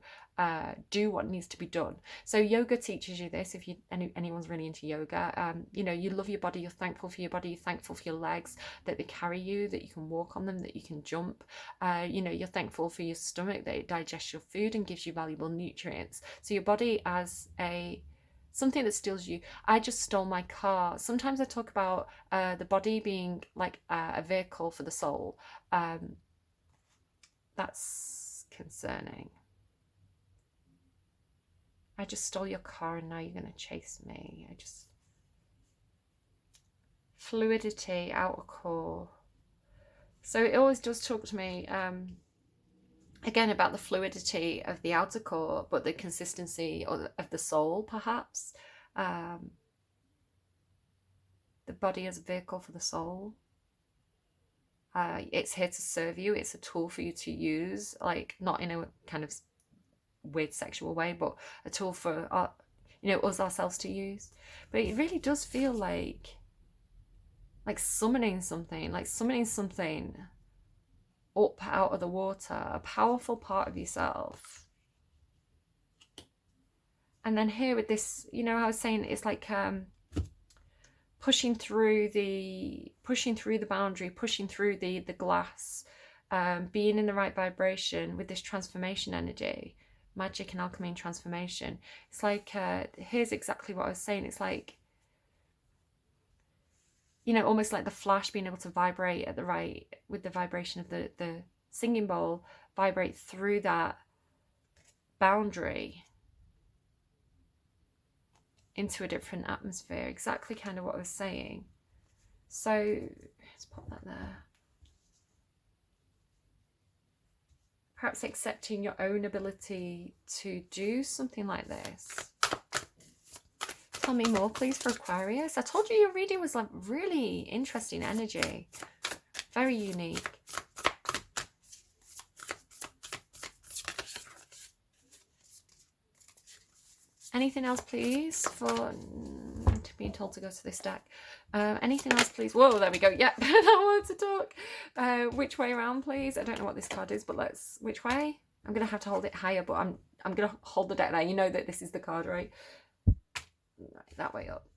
do what needs to be done. So yoga teaches you this. If anyone's really into yoga, you love your body, you're thankful for your body, you're thankful for your legs, that they carry you, that you can walk on them, that you can jump. You're thankful for your stomach, that it digests your food and gives you valuable nutrients. So your body as something that steals you. I just stole my car. Sometimes I talk about the body being like a vehicle for the soul. That's concerning. I just stole your car and now you're going to chase me. Fluidity, outer core. So it always does talk to me, again, about the fluidity of the outer core, but the consistency of the soul, perhaps. The body as a vehicle for the soul. It's here to serve you. It's a tool for you to use, like not in a kind of weird sexual way, but a tool for us ourselves to use. But it really does feel like summoning something up out of the water, a powerful part of yourself. And then here with this, I was saying, it's like pushing through the boundary, pushing through the glass, being in the right vibration with this transformation energy, magic and alchemy and transformation. It's like, here's exactly what I was saying. It's like, you know, almost like the flash being able to vibrate at the right, with the vibration of the singing bowl, vibrate through that boundary into a different atmosphere. Exactly kind of what I was saying. So let's pop that there. Perhaps accepting your own ability to do something like this. Tell me more, please, for Aquarius. I told you your reading was like really interesting energy. Very unique. Anything else, please, for being told to go to this deck? Anything else, please? Whoa, there we go. Yep, I want to talk. Which way around, please? I don't know what this card is, but let's... Which way? I'm going to have to hold it higher, but I'm going to hold the deck there. You know that this is the card, right? Right, that way up.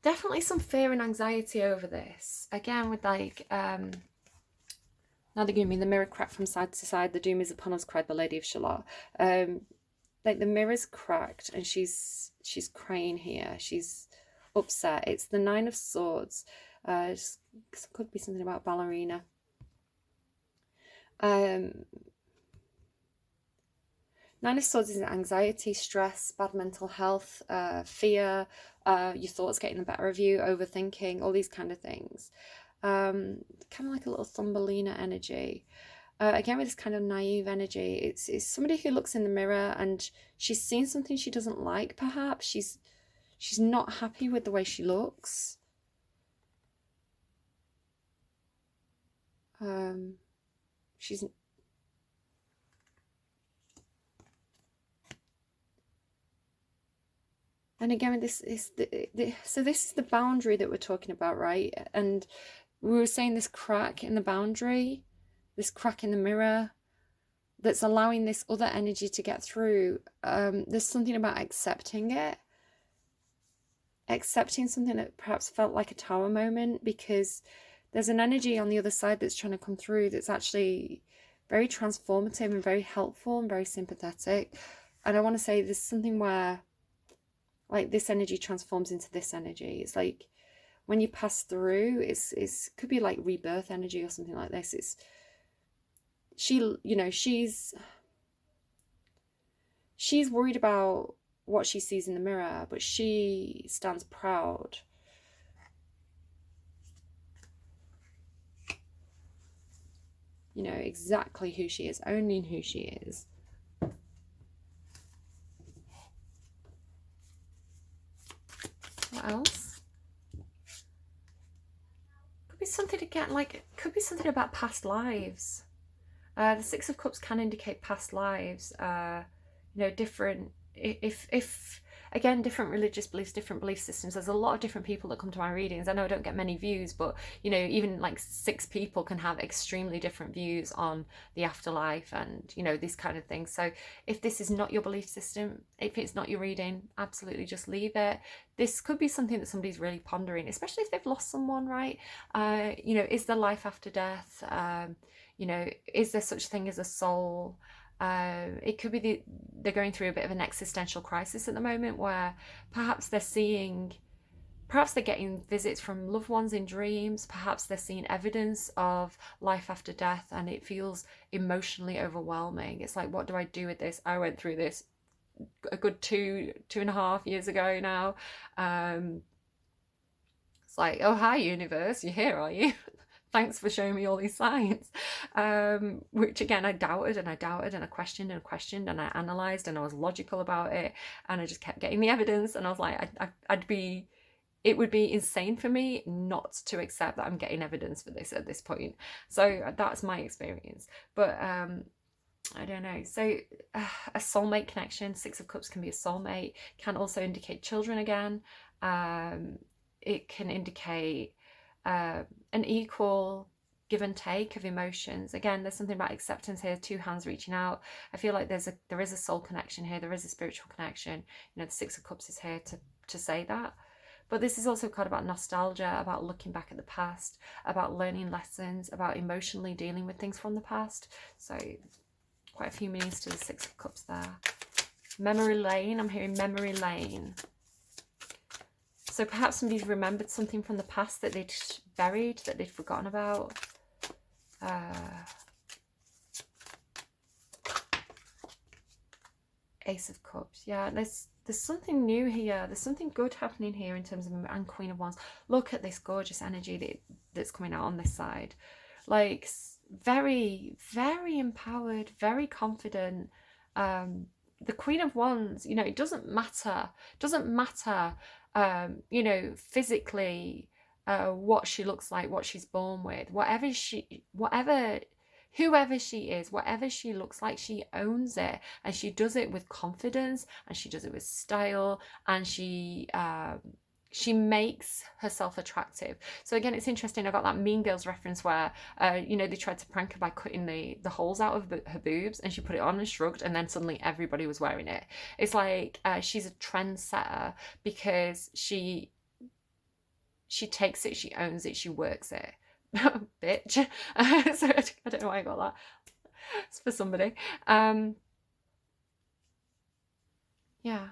Definitely some fear and anxiety over this. Again, with like... now they're giving me the mirror cracked from side to side. The doom is upon us, cried the Lady of Shalott. Like the mirror's cracked and she's crying here. She's upset. It's the Nine of Swords. Could be something about ballerina. Nine of Swords is anxiety, stress, bad mental health, fear, your thoughts getting the better of you, overthinking, all these kind of things. Kind of like a little Thumbelina energy. Again, with this kind of naive energy, it's somebody who looks in the mirror and she's seen something she doesn't like, perhaps. She's not happy with the way she looks. She's... And again, this is so this is the boundary that we're talking about, right? And we were saying this crack in the boundary, this crack in the mirror, that's allowing this other energy to get through. There's something about accepting it. Accepting something that perhaps felt like a tower moment, because there's an energy on the other side that's trying to come through that's actually very transformative and very helpful and very sympathetic. And I want to say there's something where like this energy transforms into this energy. It's like when you pass through, it's could be like rebirth energy or something like this. It's she's worried about what she sees in the mirror, but she stands proud. You know exactly who she is, owning who she is. What else? Could be something again, like, could be something about past lives. The Six of Cups can indicate past lives. You know, different, if again, different religious beliefs, different belief systems. There's a lot of different people that come to my readings. I know I don't get many views, but, you know, even like 6 people can have extremely different views on the afterlife and, you know, these kind of things. So if this is not your belief system, if it's not your reading, absolutely just leave it. This could be something that somebody's really pondering, especially if they've lost someone, right? You know, is there life after death? You know, is there such thing as a soul? It could be they're going through a bit of an existential crisis at the moment, where perhaps they're getting visits from loved ones in dreams, perhaps they're seeing evidence of life after death, and it feels emotionally overwhelming. It's like, what do I do with this? I went through this a good 2.5 years ago now. It's like, oh, hi universe, you're here, are you? Thanks for showing me all these signs. Which again, I doubted and I questioned and I analysed and I was logical about it, and I just kept getting the evidence, and I was like, it would be insane for me not to accept that I'm getting evidence for this at this point. So that's my experience. But I don't know. So a soulmate connection, Six of Cups can be a soulmate, can also indicate children again. It can indicate an equal give and take of emotions. Again, there's something about acceptance here, 2 hands reaching out. I feel like there is a soul connection here, there is a spiritual connection. You know, the Six of Cups is here to say that. But this is also a card about nostalgia, about looking back at the past, about learning lessons, about emotionally dealing with things from the past. So quite a few meanings to the Six of Cups there. Memory lane, I'm hearing memory lane. So perhaps somebody's remembered something from the past that they'd buried, that they'd forgotten about. Ace of Cups. Yeah, there's something new here. There's something good happening here in terms of, and Queen of Wands. Look at this gorgeous energy that's coming out on this side. Like, very, very empowered, very confident. The Queen of Wands, you know, it doesn't matter. You know, physically, what she looks like, what she's born with, whoever she is, whatever she looks like, she owns it, and she does it with confidence, and she does it with style, and she makes herself attractive. So again, it's interesting. I got that Mean Girls reference where, you know, they tried to prank her by cutting the holes out of her boobs, and she put it on and shrugged, and then suddenly everybody was wearing it. It's like she's a trendsetter because she takes it, she owns it, she works it. Bitch. So I don't know why I got that. It's for somebody. Yeah.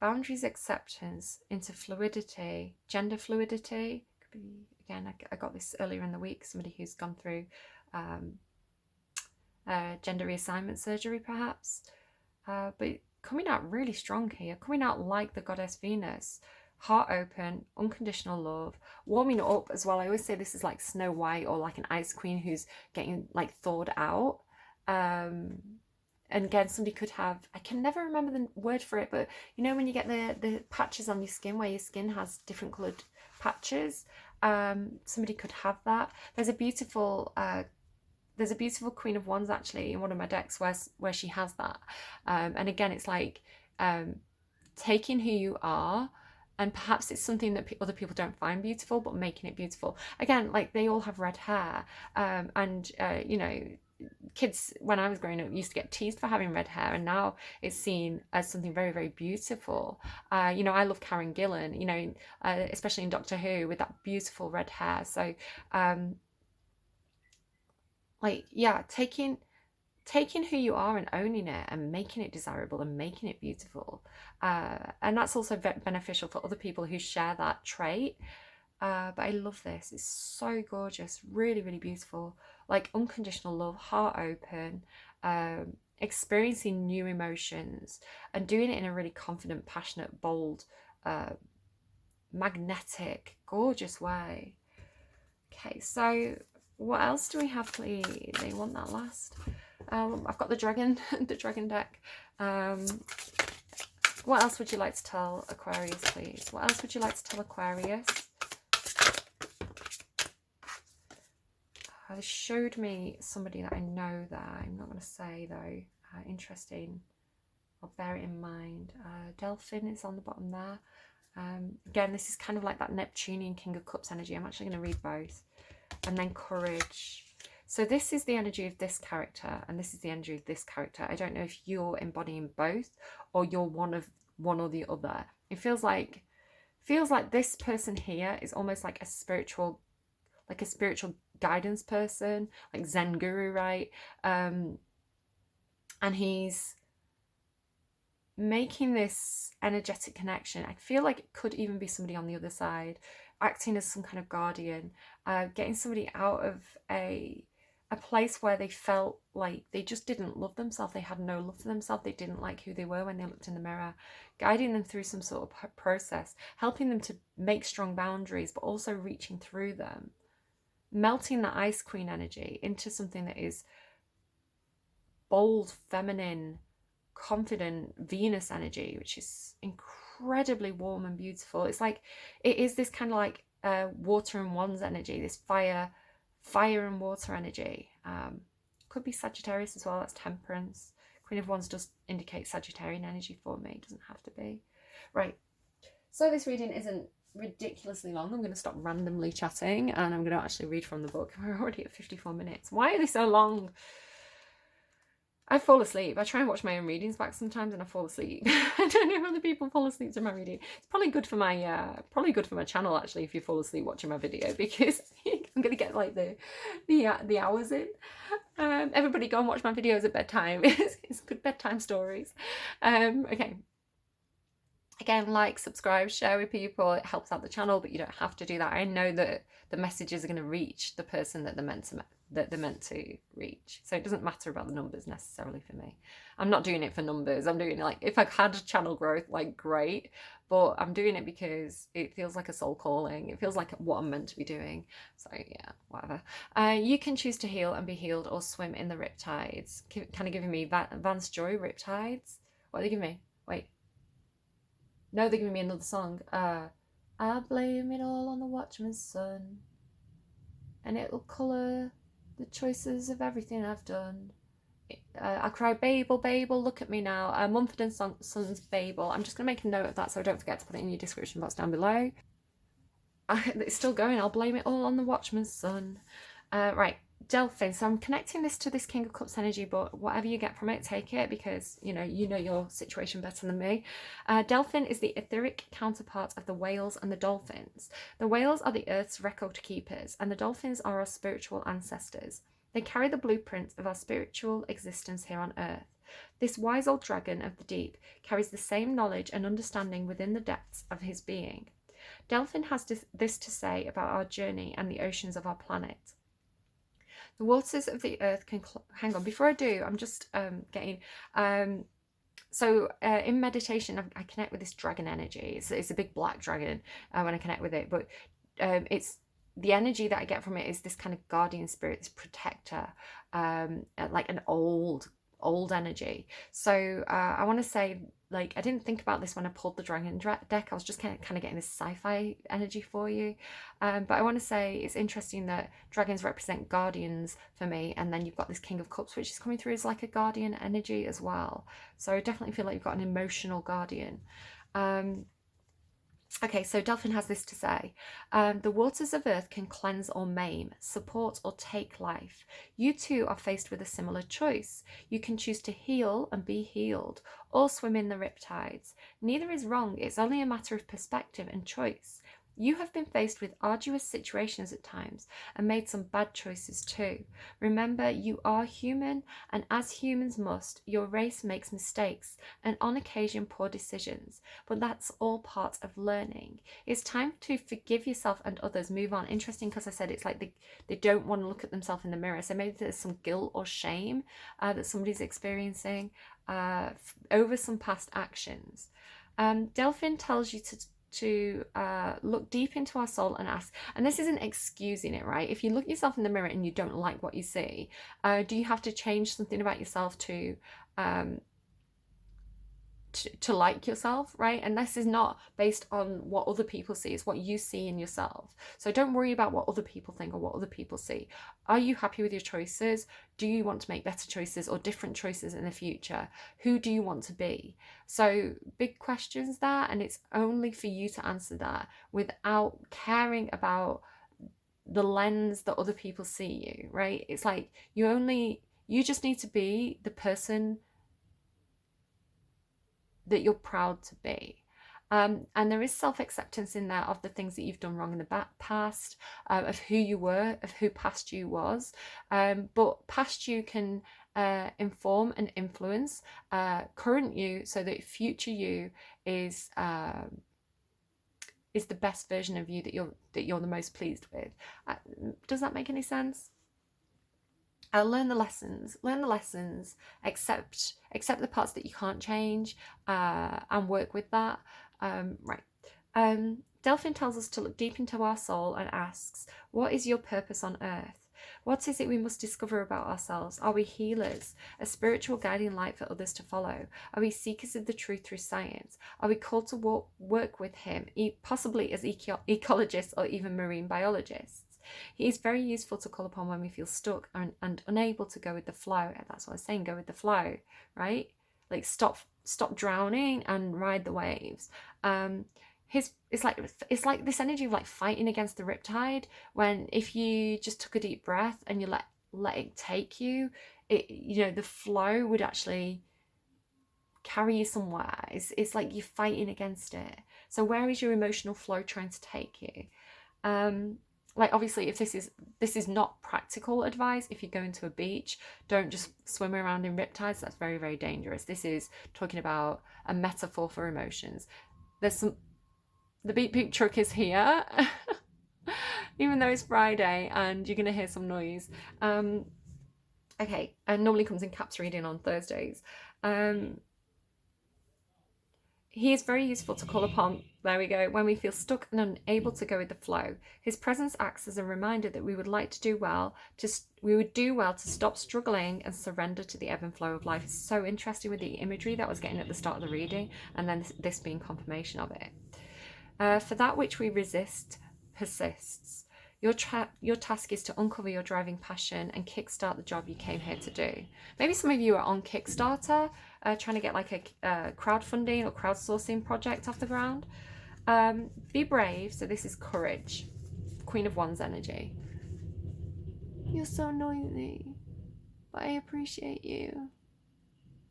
Boundaries, acceptance, into fluidity, gender fluidity. Could be, again, I got this earlier in the week, somebody who's gone through gender reassignment surgery, perhaps. But coming out really strong here, coming out like the goddess Venus. Heart open, unconditional love, warming up as well. I always say this is like Snow White or like an ice queen who's getting like thawed out. And again, somebody could have, I can never remember the word for it, but you know when you get the patches on your skin where your skin has different coloured patches, somebody could have that. There's a beautiful Queen of Wands actually in one of my decks where she has that. And again, it's like taking who you are, and perhaps it's something that other people don't find beautiful, but making it beautiful. Again, like they all have red hair, and you know, kids when I was growing up used to get teased for having red hair, and now it's seen as something very, very beautiful. You know, I love Karen Gillan, you know, especially in Doctor Who with that beautiful red hair. So, like, yeah, taking who you are and owning it and making it desirable and making it beautiful. And that's also beneficial for other people who share that trait. But I love this. It's so gorgeous. Really, really beautiful. Like unconditional love, heart open, experiencing new emotions and doing it in a really confident, passionate, bold, magnetic, gorgeous way. Okay, so what else do we have, please? They want that last. I've got the dragon deck. What else would you like to tell Aquarius, please? What else would you like to tell Aquarius? They showed me somebody that I know there. I'm not going to say though. Interesting. I'll bear it in mind. Delphin is on the bottom there. Again, this is kind of like that Neptunian King of Cups energy. I'm actually going to read both. And then courage. So this is the energy of this character, and this is the energy of this character. I don't know if you're embodying both, or you're one or the other. It feels like this person here is almost like a spiritual guidance person, like Zen guru, right? And he's making this energetic connection. I feel like it could even be somebody on the other side, acting as some kind of guardian, getting somebody out of a place where they felt like they just didn't love themselves. They had no love for themselves. They didn't like who they were when they looked in the mirror, guiding them through some sort of process, helping them to make strong boundaries, but also reaching through them, melting the Ice Queen energy into something that is bold, feminine, confident Venus energy, which is incredibly warm and beautiful. It's like, it is this kind of like water and wands energy, this fire and water energy. Could be Sagittarius as well. That's Temperance. Queen of Wands does indicate Sagittarian energy for me. It doesn't have to be. Right. So this reading isn't ridiculously long. I'm going to stop randomly chatting and I'm going to actually read from the book. We're already at 54 minutes. Why are they so long? I fall asleep. I try and watch my own readings back sometimes, and I fall asleep. I don't know if other people fall asleep to my reading. It's probably good for my channel actually if you fall asleep watching my video, because I'm gonna get like the hours in. Everybody go and watch my videos at bedtime. It's good bedtime stories. Okay. Again, like, subscribe, share with people. It helps out the channel, but you don't have to do that. I know that the messages are going to reach the person that they're meant to reach. So it doesn't matter about the numbers necessarily for me. I'm not doing it for numbers. I'm doing it like, if I had channel growth, like, great. But I'm doing it because it feels like a soul calling. It feels like what I'm meant to be doing. So yeah, whatever. You can choose to heal and be healed, or swim in the riptides. Kind of giving me Vance Joy riptides. What are they giving me? Wait. No, they're giving me another song. I blame it all on the watchman's son, and it'll colour the choices of everything I've done. I cry, Babel, Babel, look at me now. Mumford and Sons, Babel. I'm just going to make a note of that so I don't forget to put it in your description box down below. It's still going. I'll blame it all on the watchman's son. Right. Delphin, so I'm connecting this to this King of Cups energy, but whatever you get from it, take it, because you know your situation better than me. Delphin is the etheric counterpart of the whales and the dolphins. The whales are the Earth's record keepers, and the dolphins are our spiritual ancestors. They carry the blueprint of our spiritual existence here on Earth. This wise old dragon of the deep carries the same knowledge and understanding within the depths of his being. Delphin has this to say about our journey and the oceans of our planet. The waters of the earth can... Hang on, before I do, I'm just getting... So in meditation, I connect with this dragon energy. It's a big black dragon when I connect with it. But it's... The energy that I get from it is this kind of guardian spirit, this protector, like an old energy. So I want to say, like, I didn't think about this when I pulled the dragon deck. I was just kind of getting this sci-fi energy for you. But I want to say it's interesting that dragons represent guardians for me, and then you've got this King of Cups, which is coming through as like a guardian energy as well. So I definitely feel like you've got an emotional guardian. Okay, so Delphin has this to say. The waters of earth can cleanse or maim, support or take life. You too are faced with a similar choice. You can choose to heal and be healed, or swim in the riptides. Neither is wrong, it's only a matter of perspective and choice. You have been faced with arduous situations at times and made some bad choices too. Remember, you are human, and as humans must, your race makes mistakes and on occasion poor decisions, but that's all part of learning. It's time to forgive yourself and others, move on. Interesting, because I said it's like they don't want to look at themselves in the mirror, so maybe there's some guilt or shame that somebody's experiencing over some past actions. Delphin tells you to look deep into our soul and ask, and this isn't excusing it, right? If you look yourself in the mirror and you don't like what you see, do you have to change something about yourself to like yourself, right? And this is not based on what other people see, it's what you see in yourself. So don't worry about what other people think or what other people see. Are you happy with your choices? Do you want to make better choices or different choices in the future? Who do you want to be? So big questions there, and it's only for you to answer that without caring about the lens that other people see you, right? It's like you just need to be the person that you're proud to be. And there is self-acceptance in there of the things that you've done wrong in the past, of who you were, of who past you was. But past you can inform and influence current you, so that future you is the best version of you that you're the most pleased with. Does that make any sense? Learn the lessons, accept the parts that you can't change, and work with that. Delphin tells us to look deep into our soul and asks, what is your purpose on earth? What is it we must discover about ourselves? Are we healers, a spiritual guiding light for others to follow? Are we seekers of the truth through science? Are we called to work with him, possibly as ecologists or even marine biologists? He is very useful to call upon when we feel stuck and unable to go with the flow. That's what I was saying, go with the flow, right? Like stop drowning and ride the waves. It's like this energy of like fighting against the riptide, when if you just took a deep breath and you let it take you, the flow would actually carry you somewhere. It's like you're fighting against it. So where is your emotional flow trying to take you? Like, obviously, if this is not practical advice, if you're going to a beach, don't just swim around in riptides. That's very, very dangerous. This is talking about a metaphor for emotions. The beep beep truck is here, even though it's Friday, and you're gonna hear some noise. Okay, and normally comes in caps reading on Thursdays. He is very useful to call upon, there we go, when we feel stuck and unable to go with the flow. His presence acts as a reminder that we would do well to stop struggling and surrender to the ebb and flow of life. It's so interesting with the imagery that I was getting at the start of the reading, and then this being confirmation of it. For that which we resist persists. Your task is to uncover your driving passion and kickstart the job you came here to do. Maybe some of you are on Kickstarter, trying to get like a crowdfunding or crowdsourcing project off the ground. Be brave. So this is courage. Queen of Wands energy. You're so noisy, but I appreciate you.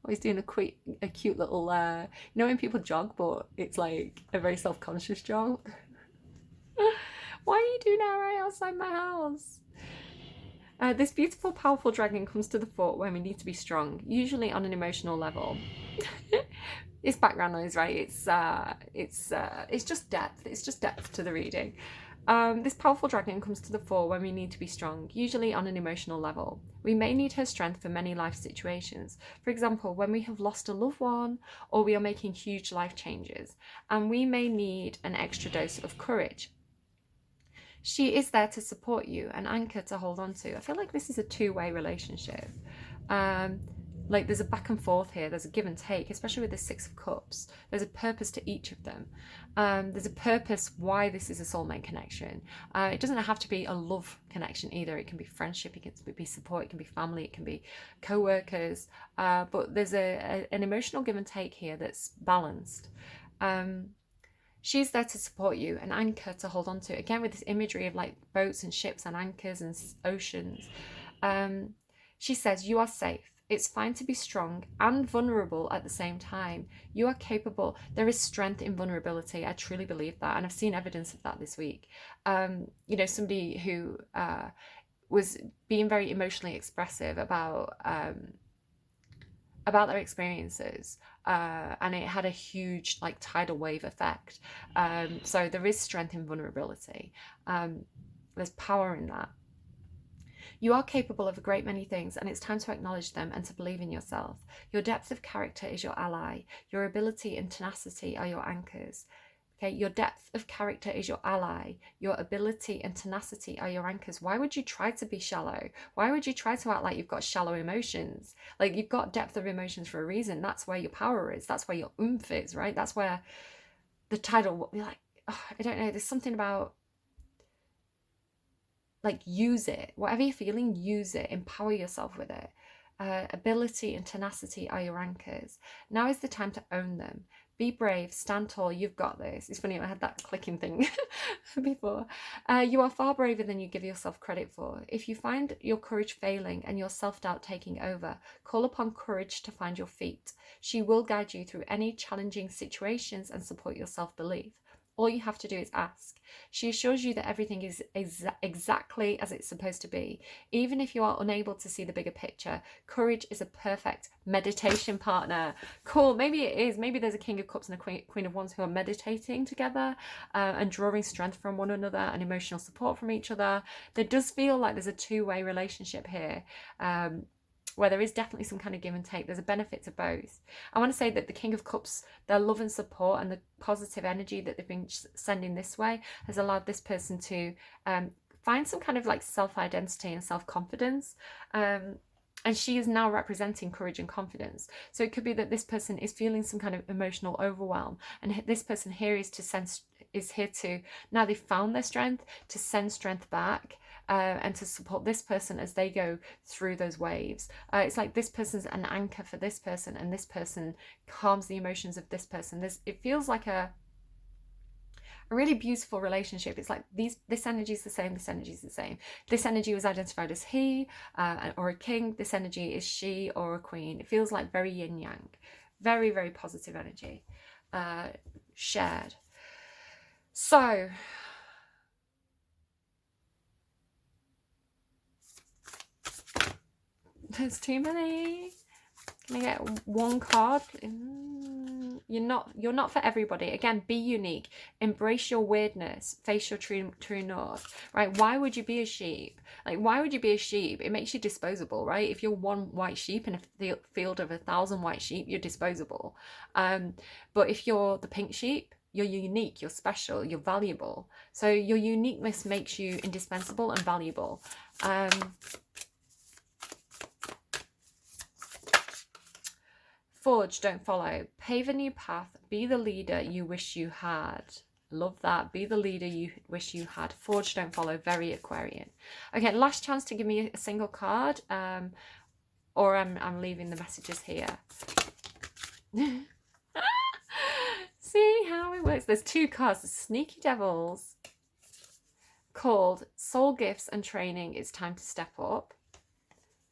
Always doing a cute little, when people jog, but it's like a very self-conscious jog. Why are you doing that right outside my house? This beautiful, powerful dragon comes to the fore when we need to be strong, usually on an emotional level. It's background noise, right? It's just depth. It's just depth to the reading. This powerful dragon comes to the fore when we need to be strong, usually on an emotional level. We may need her strength for many life situations. For example, when we have lost a loved one, or we are making huge life changes, and we may need an extra dose of courage. She is there to support you, an anchor to hold on to. I feel like this is a two-way relationship. Like there's a back and forth here. There's a give and take, especially with the Six of Cups. There's a purpose to each of them. There's a purpose why this is a soulmate connection. It doesn't have to be a love connection either. It can be friendship, it can be support, it can be family, it can be co-workers. But there's an emotional give and take here that's balanced. She's there to support you, an anchor to hold on to. Again, with this imagery of like boats and ships and anchors and oceans. She says, you are safe. It's fine to be strong and vulnerable at the same time. You are capable. There is strength in vulnerability. I truly believe that. And I've seen evidence of that this week. Somebody who was being very emotionally expressive about their experiences, and it had a huge like tidal wave effect. So there is strength in vulnerability. There's power in that. You are capable of a great many things, and it's time to acknowledge them and to believe in yourself. Your depth of character is your ally. Your ability and tenacity are your anchors. Okay, your depth of character is your ally. Your ability and tenacity are your anchors. Why would you try to be shallow? Why would you try to act like you've got shallow emotions? Like, you've got depth of emotions for a reason. That's where your power is. That's where your oomph is, right? That's where the title will be like, oh, I don't know. There's something about, like, use it. Whatever you're feeling, use it. Empower yourself with it. Ability and tenacity are your anchors. Now is the time to own them. Be brave, stand tall, you've got this. It's funny, I had that clicking thing before. You are far braver than you give yourself credit for. If you find your courage failing and your self-doubt taking over, call upon courage to find your feet. She will guide you through any challenging situations and support your self-belief. All you have to do is ask. She assures you that everything is exactly as it's supposed to be. Even if you are unable to see the bigger picture, courage is a perfect meditation partner. Cool, maybe it is. Maybe there's a King of Cups and a Queen of Wands who are meditating together and drawing strength from one another and emotional support from each other. There does feel like there's a two-way relationship here. Where there is definitely some kind of give and take. There's a benefit to both. I want to say that the King of Cups, their love and support and the positive energy that they've been sending this way has allowed this person to find some kind of like self-identity and self-confidence. And she is now representing courage and confidence. So it could be that this person is feeling some kind of emotional overwhelm. And this person here is here to, now they've found their strength, to send strength back. And to support this person as they go through those waves. It's like this person's an anchor for this person, and this person calms the emotions of this person. It feels like a a really beautiful relationship. It's like this energy is the same, this energy is the same. This energy was identified as he or a king. This energy is she or a queen. It feels like very yin yang, very, very positive energy shared. So there's too many. Can I get one card? You're not for everybody. Again, be unique. Embrace your weirdness. Face your true north. Right? Why would you be a sheep? Like, why would you be a sheep? It makes you disposable, right? If you're one white sheep in a field of 1,000 white sheep, you're disposable. But if you're the pink sheep, you're unique, you're special, you're valuable. So your uniqueness makes you indispensable and valuable. Forge, don't follow. Pave a new path. Be the leader you wish you had. Love that. Be the leader you wish you had. Forge, don't follow. Very Aquarian. Okay, last chance to give me a single card, or I'm leaving the messages here. See how it works. There's two cards. The Sneaky Devils, called Soul Gifts and Training. It's time to step up.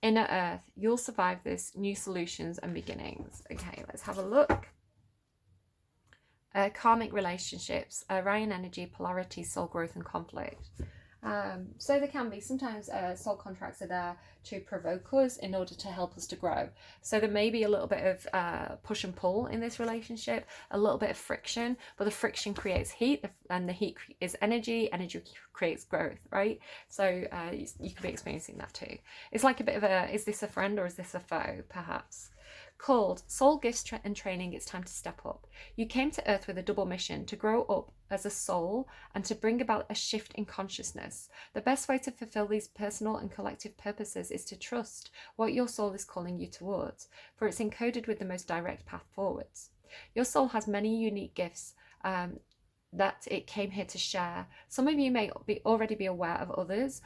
Inner Earth, you'll survive this. New solutions and beginnings. Okay, let's have a look. Karmic relationships, Orion energy, polarity, soul growth and conflict. So there can be sometimes soul contracts are there to provoke us in order to help us to grow. So there may be a little bit of push and pull in this relationship, a little bit of friction, but the friction creates heat, and the heat is energy. Energy creates growth, right? So you could be experiencing that too. It's like a bit of a, is this a friend or is this a foe, perhaps? Called Soul Gifts and Training, it's time to step up. You came to Earth with a double mission: to grow up as a soul and to bring about a shift in consciousness. The best way to fulfill these personal and collective purposes is to trust what your soul is calling you towards, for it's encoded with the most direct path forwards. Your soul has many unique gifts that it came here to share. Some of you may already be aware of others.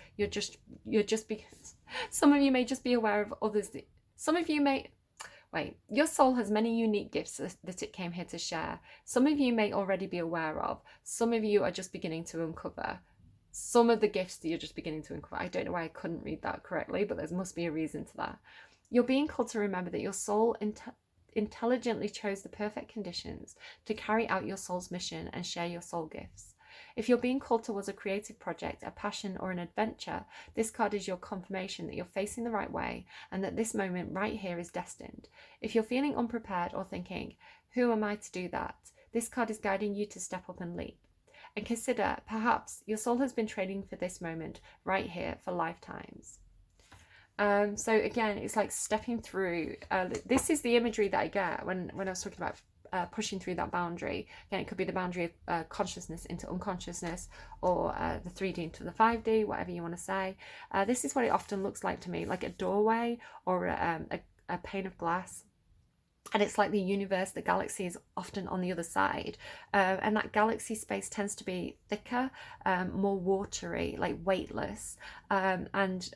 Some of you may just be aware of others. Some of you may. Wait, your soul has many unique gifts that it came here to share. Some of you may already be aware of. Some of you are just beginning to uncover some of the gifts that you're just beginning to uncover. I don't know why I couldn't read that correctly, but there must be a reason to that. You're being called to remember that your soul intelligently chose the perfect conditions to carry out your soul's mission and share your soul gifts. If you're being called towards a creative project, a passion, or an adventure, this card is your confirmation that you're facing the right way and that this moment right here is destined. If you're feeling unprepared or thinking, who am I to do that? This card is guiding you to step up and leap. And consider, perhaps your soul has been training for this moment right here for lifetimes. So again, it's like stepping through. This is the imagery that I get when I was talking about pushing through that boundary. Again, it could be the boundary of consciousness into unconsciousness, or the 3D into the 5D, whatever you want to say. This is what it often looks like to me, like a doorway or a pane of glass. And it's like the universe, the galaxy is often on the other side. And that galaxy space tends to be thicker, more watery, like weightless. And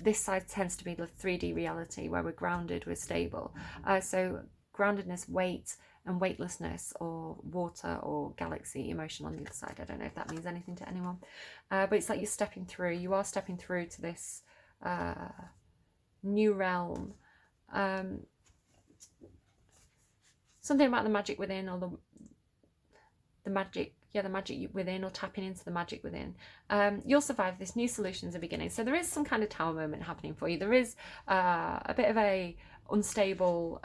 this side tends to be the 3D reality where we're grounded, we're stable. So groundedness, weight, and weightlessness, or water or galaxy, emotion on the other side. I don't know if that means anything to anyone. But it's like you're stepping through. You are stepping through to this new realm. Something about the magic within, or the magic within, or tapping into the magic within. You'll survive this. New solutions are beginning. So there is some kind of tower moment happening for you. There is a bit of a unstable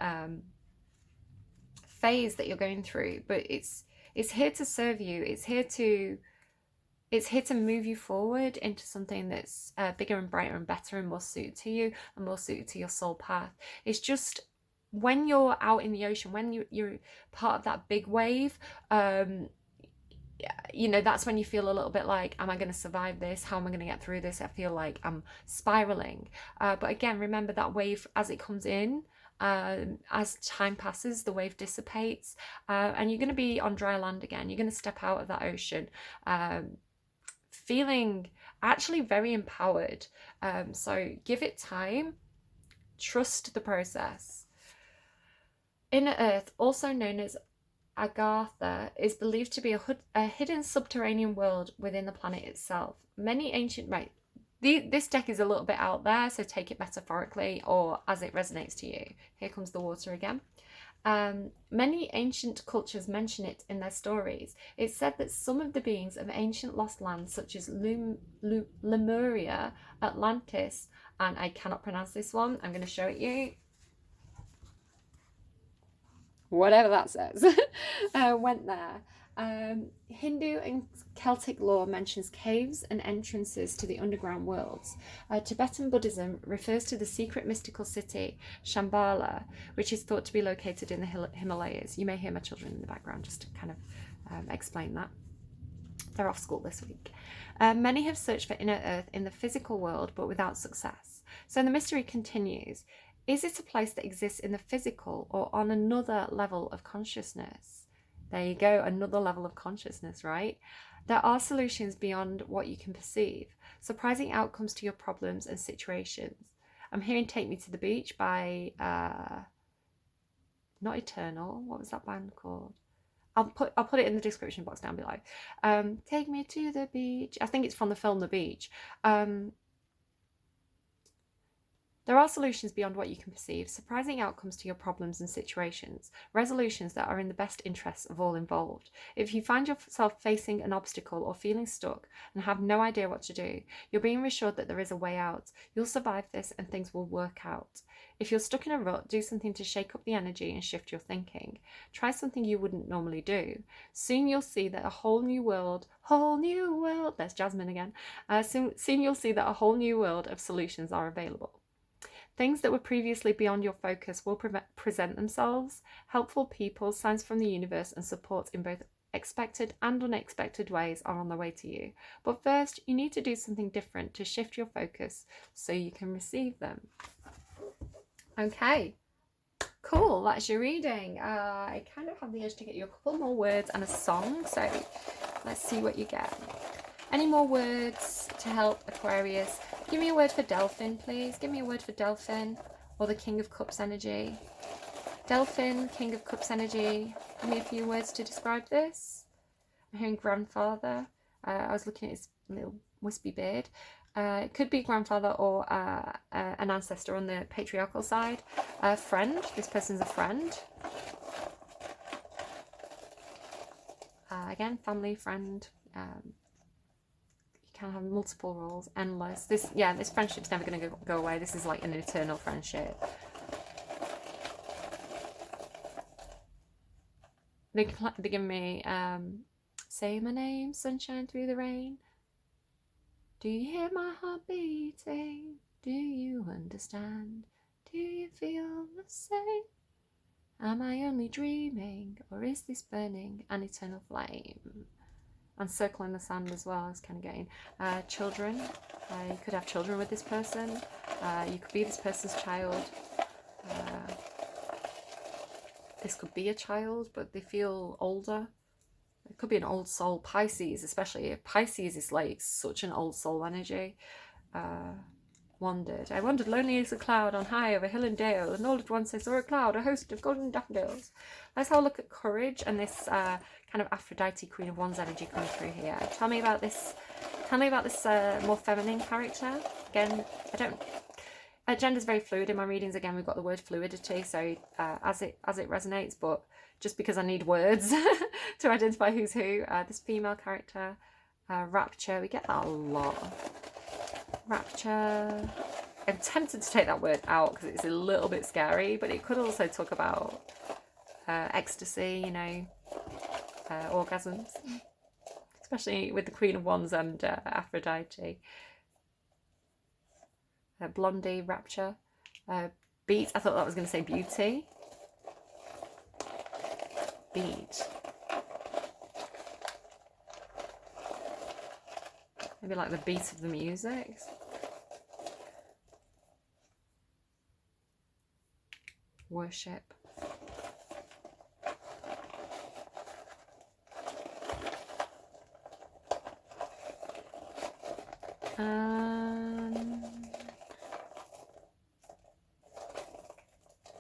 phase that you're going through, but it's here to serve you. It's here to move you forward into something that's bigger and brighter and better and more suited to you and more suited to your soul path. It's just, when you're out in the ocean, when you're part of that big wave, you know, that's when you feel a little bit like, am I going to survive this? How am I going to get through this? I feel like I'm spiraling. But again, remember that wave as it comes in, as time passes, the wave dissipates, and you're going to be on dry land again. You're going to step out of that ocean, feeling actually very empowered. So give it time. Trust the process. Inner Earth, also known as Agartha is believed to be a hidden subterranean world within the planet itself. Many ancient... Right, this deck is a little bit out there, so take it metaphorically or as it resonates to you. Here comes the water again. Many ancient cultures mention it in their stories. It's said that some of the beings of ancient lost lands, such as Lemuria, Atlantis, and I cannot pronounce this one, I'm going to show it you. Whatever that says, went there. Hindu and Celtic lore mentions caves and entrances to the underground worlds. Tibetan Buddhism refers to the secret mystical city Shambhala, which is thought to be located in the Himalayas. You may hear my children in the background just to kind of explain that. They're off school this week. Many have searched for inner earth in the physical world, but without success. So the mystery continues. Is it a place that exists in the physical or on another level of consciousness? There you go, another level of consciousness, right? There are solutions beyond what you can perceive, surprising outcomes to your problems and situations. I'm hearing Take Me to the Beach by, not Eternal, what was that band called? I'll put it in the description box down below. Take Me to the Beach. I think it's from the film The Beach. There are solutions beyond what you can perceive, surprising outcomes to your problems and situations, resolutions that are in the best interests of all involved. If you find yourself facing an obstacle or feeling stuck and have no idea what to do, you're being reassured that there is a way out. You'll survive this and things will work out. If you're stuck in a rut, do something to shake up the energy and shift your thinking. Try something you wouldn't normally do. Soon you'll see that a whole new world, there's Jasmine again. Soon you'll see that a whole new world of solutions are available. Things that were previously beyond your focus will present themselves. Helpful people, signs from the universe, and support in both expected and unexpected ways are on the way to you. But first, you need to do something different to shift your focus so you can receive them. Okay, cool. That's your reading. I kind of have the urge to get you a couple more words and a song. So let's see what you get. Any more words to help Aquarius? Give me a word for Delphin, please. Give me a word for Delphin or the King of Cups energy. Delphin, King of Cups energy. Give me a few words to describe this. I'm hearing grandfather. I was looking at his little wispy beard. It could be grandfather or an ancestor on the patriarchal side. Friend. This person's a friend. Again, family, friend. Can have multiple roles, endless. This friendship's never going to go away. This is like an eternal friendship. They give me say my name, sunshine through the rain. Do you hear my heart beating? Do you understand? Do you feel the same? Am I only dreaming, or is this burning an eternal flame? And circling the sand as well is kind of getting children. You could have children with this person. You could be this person's child. This could be a child, but they feel older. It could be an old soul. Pisces, especially. Pisces is like such an old soul energy. I wandered lonely as a cloud on high over hill and dale, and all at once I saw a cloud, a host of golden daffodils. Let's have a look at courage and this kind of Aphrodite, Queen of Wands energy coming through here. Tell me about this more feminine character. Again, gender's very fluid in my readings. Again, we've got the word fluidity, so as it resonates, but just because I need words to identify who's who. This female character, rapture, we get that a lot. Rapture. I'm tempted to take that word out because it's a little bit scary, but it could also talk about ecstasy, you know, orgasms, especially with the Queen of Wands and Aphrodite. Blondie, rapture, beat. I thought that was going to say beauty. Beat. Maybe like the beat of the music. Worship.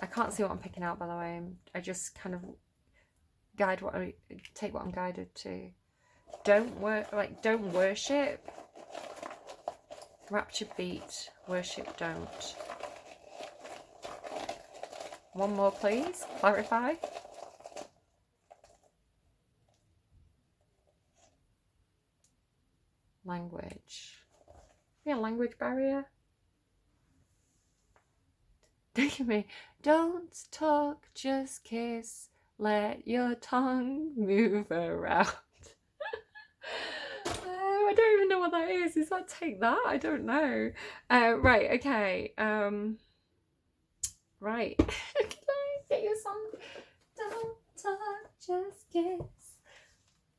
I can't see what I'm picking out, by the way. I just kind of take what I'm guided to. Don't worship. Rapture beat, worship don't. One more please, clarify. Language. Yeah, language barrier. Look at me. Don't talk, just kiss. Let your tongue move around. I don't even know what that is. Is that take that? I don't know. Right, okay. Right. Can I get you a song? Don't talk, just kiss.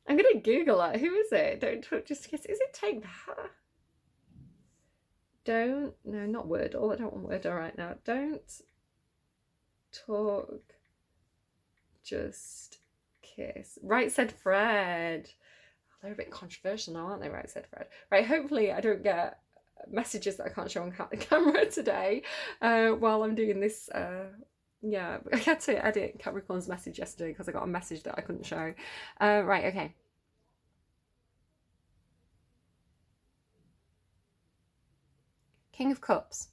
I'm gonna Google it. Who is it? Don't talk, just kiss. Is it take that? No, not Wordle. I don't want Wordle right now. Don't talk, just kiss. Right, said Fred. They're a bit controversial now, aren't they? Right, said Fred. Right, hopefully I don't get messages that I can't show on camera today while I'm doing this. Yeah, I had to edit Capricorn's message yesterday because I got a message that I couldn't show. Right, okay. King of Cups.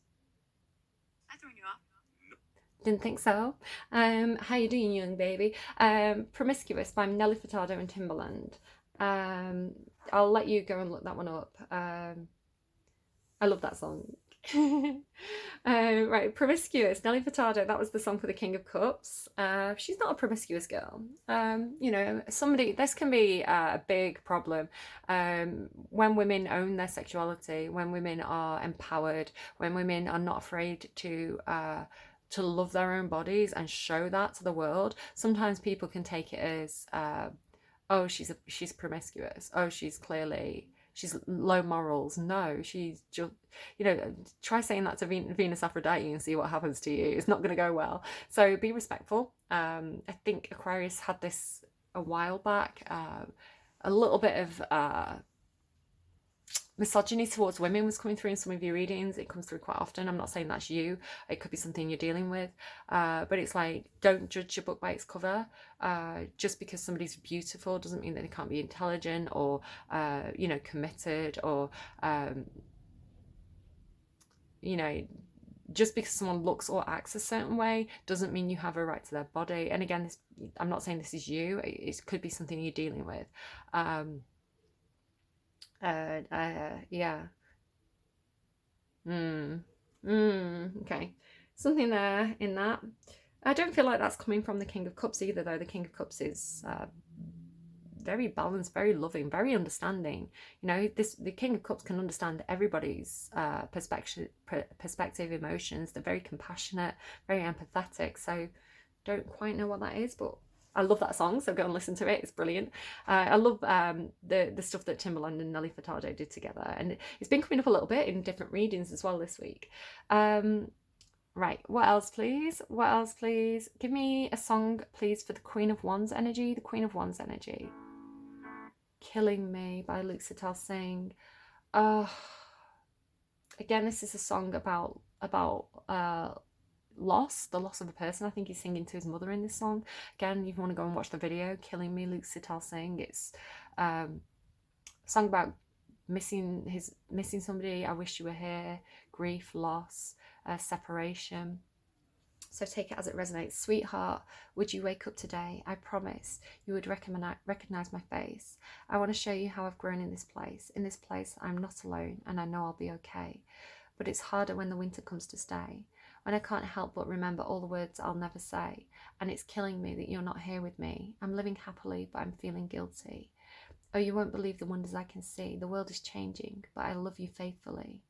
I thrown you off? Didn't think so. How you doing, young baby? Promiscuous by Nelly Furtado and Timbaland. I'll let you go and look that one up. I love that song. Right, Promiscuous, Nelly Furtado, that was the song for the King of Cups. She's not a promiscuous girl. You know, this can be a big problem when women own their sexuality, when women are empowered, when women are not afraid to love their own bodies and show that to the world. Sometimes people can take it as oh, she's promiscuous. Oh, she's low morals. No, she's just, you know, try saying that to Venus Aphrodite and see what happens to you. It's not going to go well. So be respectful. I think Aquarius had this a while back. A little bit of misogyny towards women was coming through in some of your readings. It comes through quite often. I'm not saying that's you. It could be something you're dealing with. But it's like, don't judge your book by its cover. Just because somebody's beautiful doesn't mean that they can't be intelligent or, you know, committed or, you know, just because someone looks or acts a certain way doesn't mean you have a right to their body. And again, I'm not saying this is you. It could be something you're dealing with. Yeah. Okay. Something there in that. I don't feel like that's coming from the King of Cups either, though. The King of Cups is very balanced, very loving, very understanding. You know, the King of Cups can understand everybody's perspective, emotions. They're very compassionate, very empathetic. So don't quite know what that is, but I love that song, so go and listen to it. It's brilliant. I love the stuff that Timbaland and Nelly Furtado did together, and it's been coming up a little bit in different readings as well this week. Right, what else, please? What else, please? Give me a song, please, for the Queen of Wands energy. The Queen of Wands energy. Killing Me by Luke Sital Singh. Again, this is a song about loss, the loss of a person. I think he's singing to his mother in this song. Again, if you want to go and watch the video, Killing Me, Luke Sital Singh. It's a song about missing somebody. I wish you were here. Grief, loss, separation. So take it as it resonates. Sweetheart, would you wake up today? I promise you would recognize my face. I want to show you how I've grown in this place. In this place, I'm not alone, and I know I'll be okay. But it's harder when the winter comes to stay, when I can't help but remember all the words I'll never say, and it's killing me that you're not here with me. I'm living happily, but I'm feeling guilty. Oh, you won't believe the wonders I can see. The world is changing, but I love you faithfully.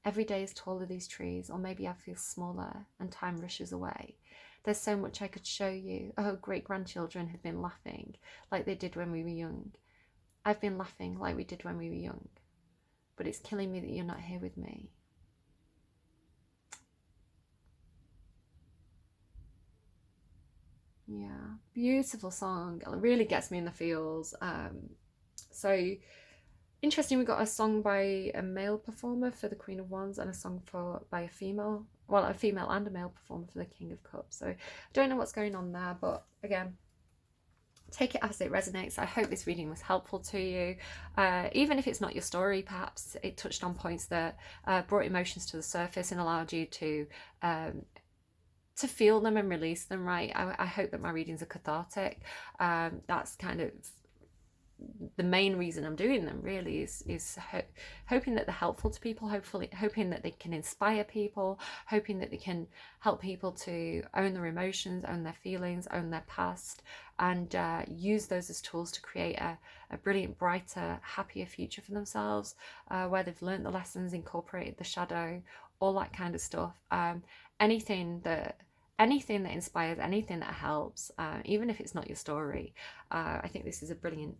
Every day is taller, these trees, or maybe I feel smaller and time rushes away. There's so much I could show you. Oh, great-grandchildren have been laughing like they did when we were young. I've been laughing like we did when we were young. But it's killing me that you're not here with me. Yeah, beautiful song. It really gets me in the feels. So interesting, we got a song by a male performer for the Queen of Wands and a song by a female and a male performer for the King of Cups. So I don't know what's going on there, but again, take it as it resonates. I hope this reading was helpful to you. Even if it's not your story, perhaps it touched on points that brought emotions to the surface and allowed you to feel them and release them, right? I hope that my readings are cathartic. That's kind of the main reason I'm doing them, really, is hoping that they're helpful to people, hoping that they can inspire people, hoping that they can help people to own their emotions, own their feelings, own their past, and use those as tools to create a brilliant, brighter, happier future for themselves, where they've learned the lessons, incorporated the shadow, all that kind of stuff. Anything that inspires, anything that helps, even if it's not your story. I think this is a brilliant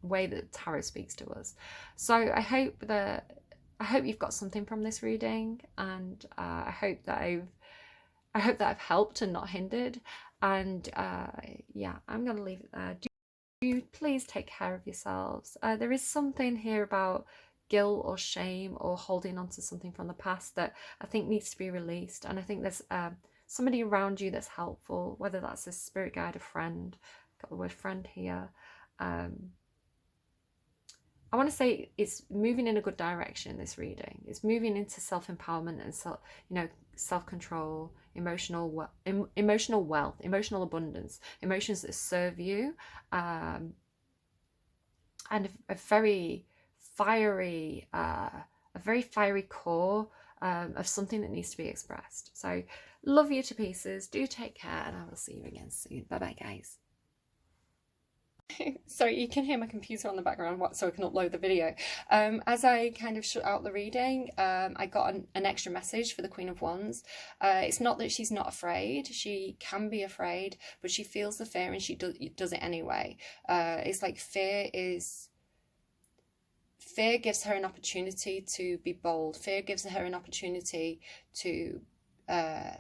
way that tarot speaks to us. So I hope you've got something from this reading, and I hope that I've helped and not hindered. And yeah, I'm gonna leave it there. Do please take care of yourselves. There is something here about guilt or shame or holding on to something from the past that I think needs to be released, and I think there's somebody around you that's helpful, whether that's a spirit guide, a friend. Got the word friend here. I want to say it's moving in a good direction, this reading. It's moving into self-empowerment and self-control, emotional wealth, emotional abundance, emotions that serve you, and a very fiery core of something that needs to be expressed. So love you to pieces. Do take care, and I will see you again soon. Bye bye, guys. Sorry, you can hear my computer on the background so I can upload the video. As I kind of shut out the reading, I got an extra message for the Queen of Wands. It's not that she's not afraid. She can be afraid, but she feels the fear and she does it anyway. It's like fear gives her an opportunity to be bold. Fear gives her an opportunity to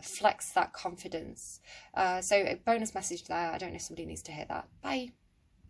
flex that confidence. So a bonus message there. I don't know if somebody needs to hear that. Bye.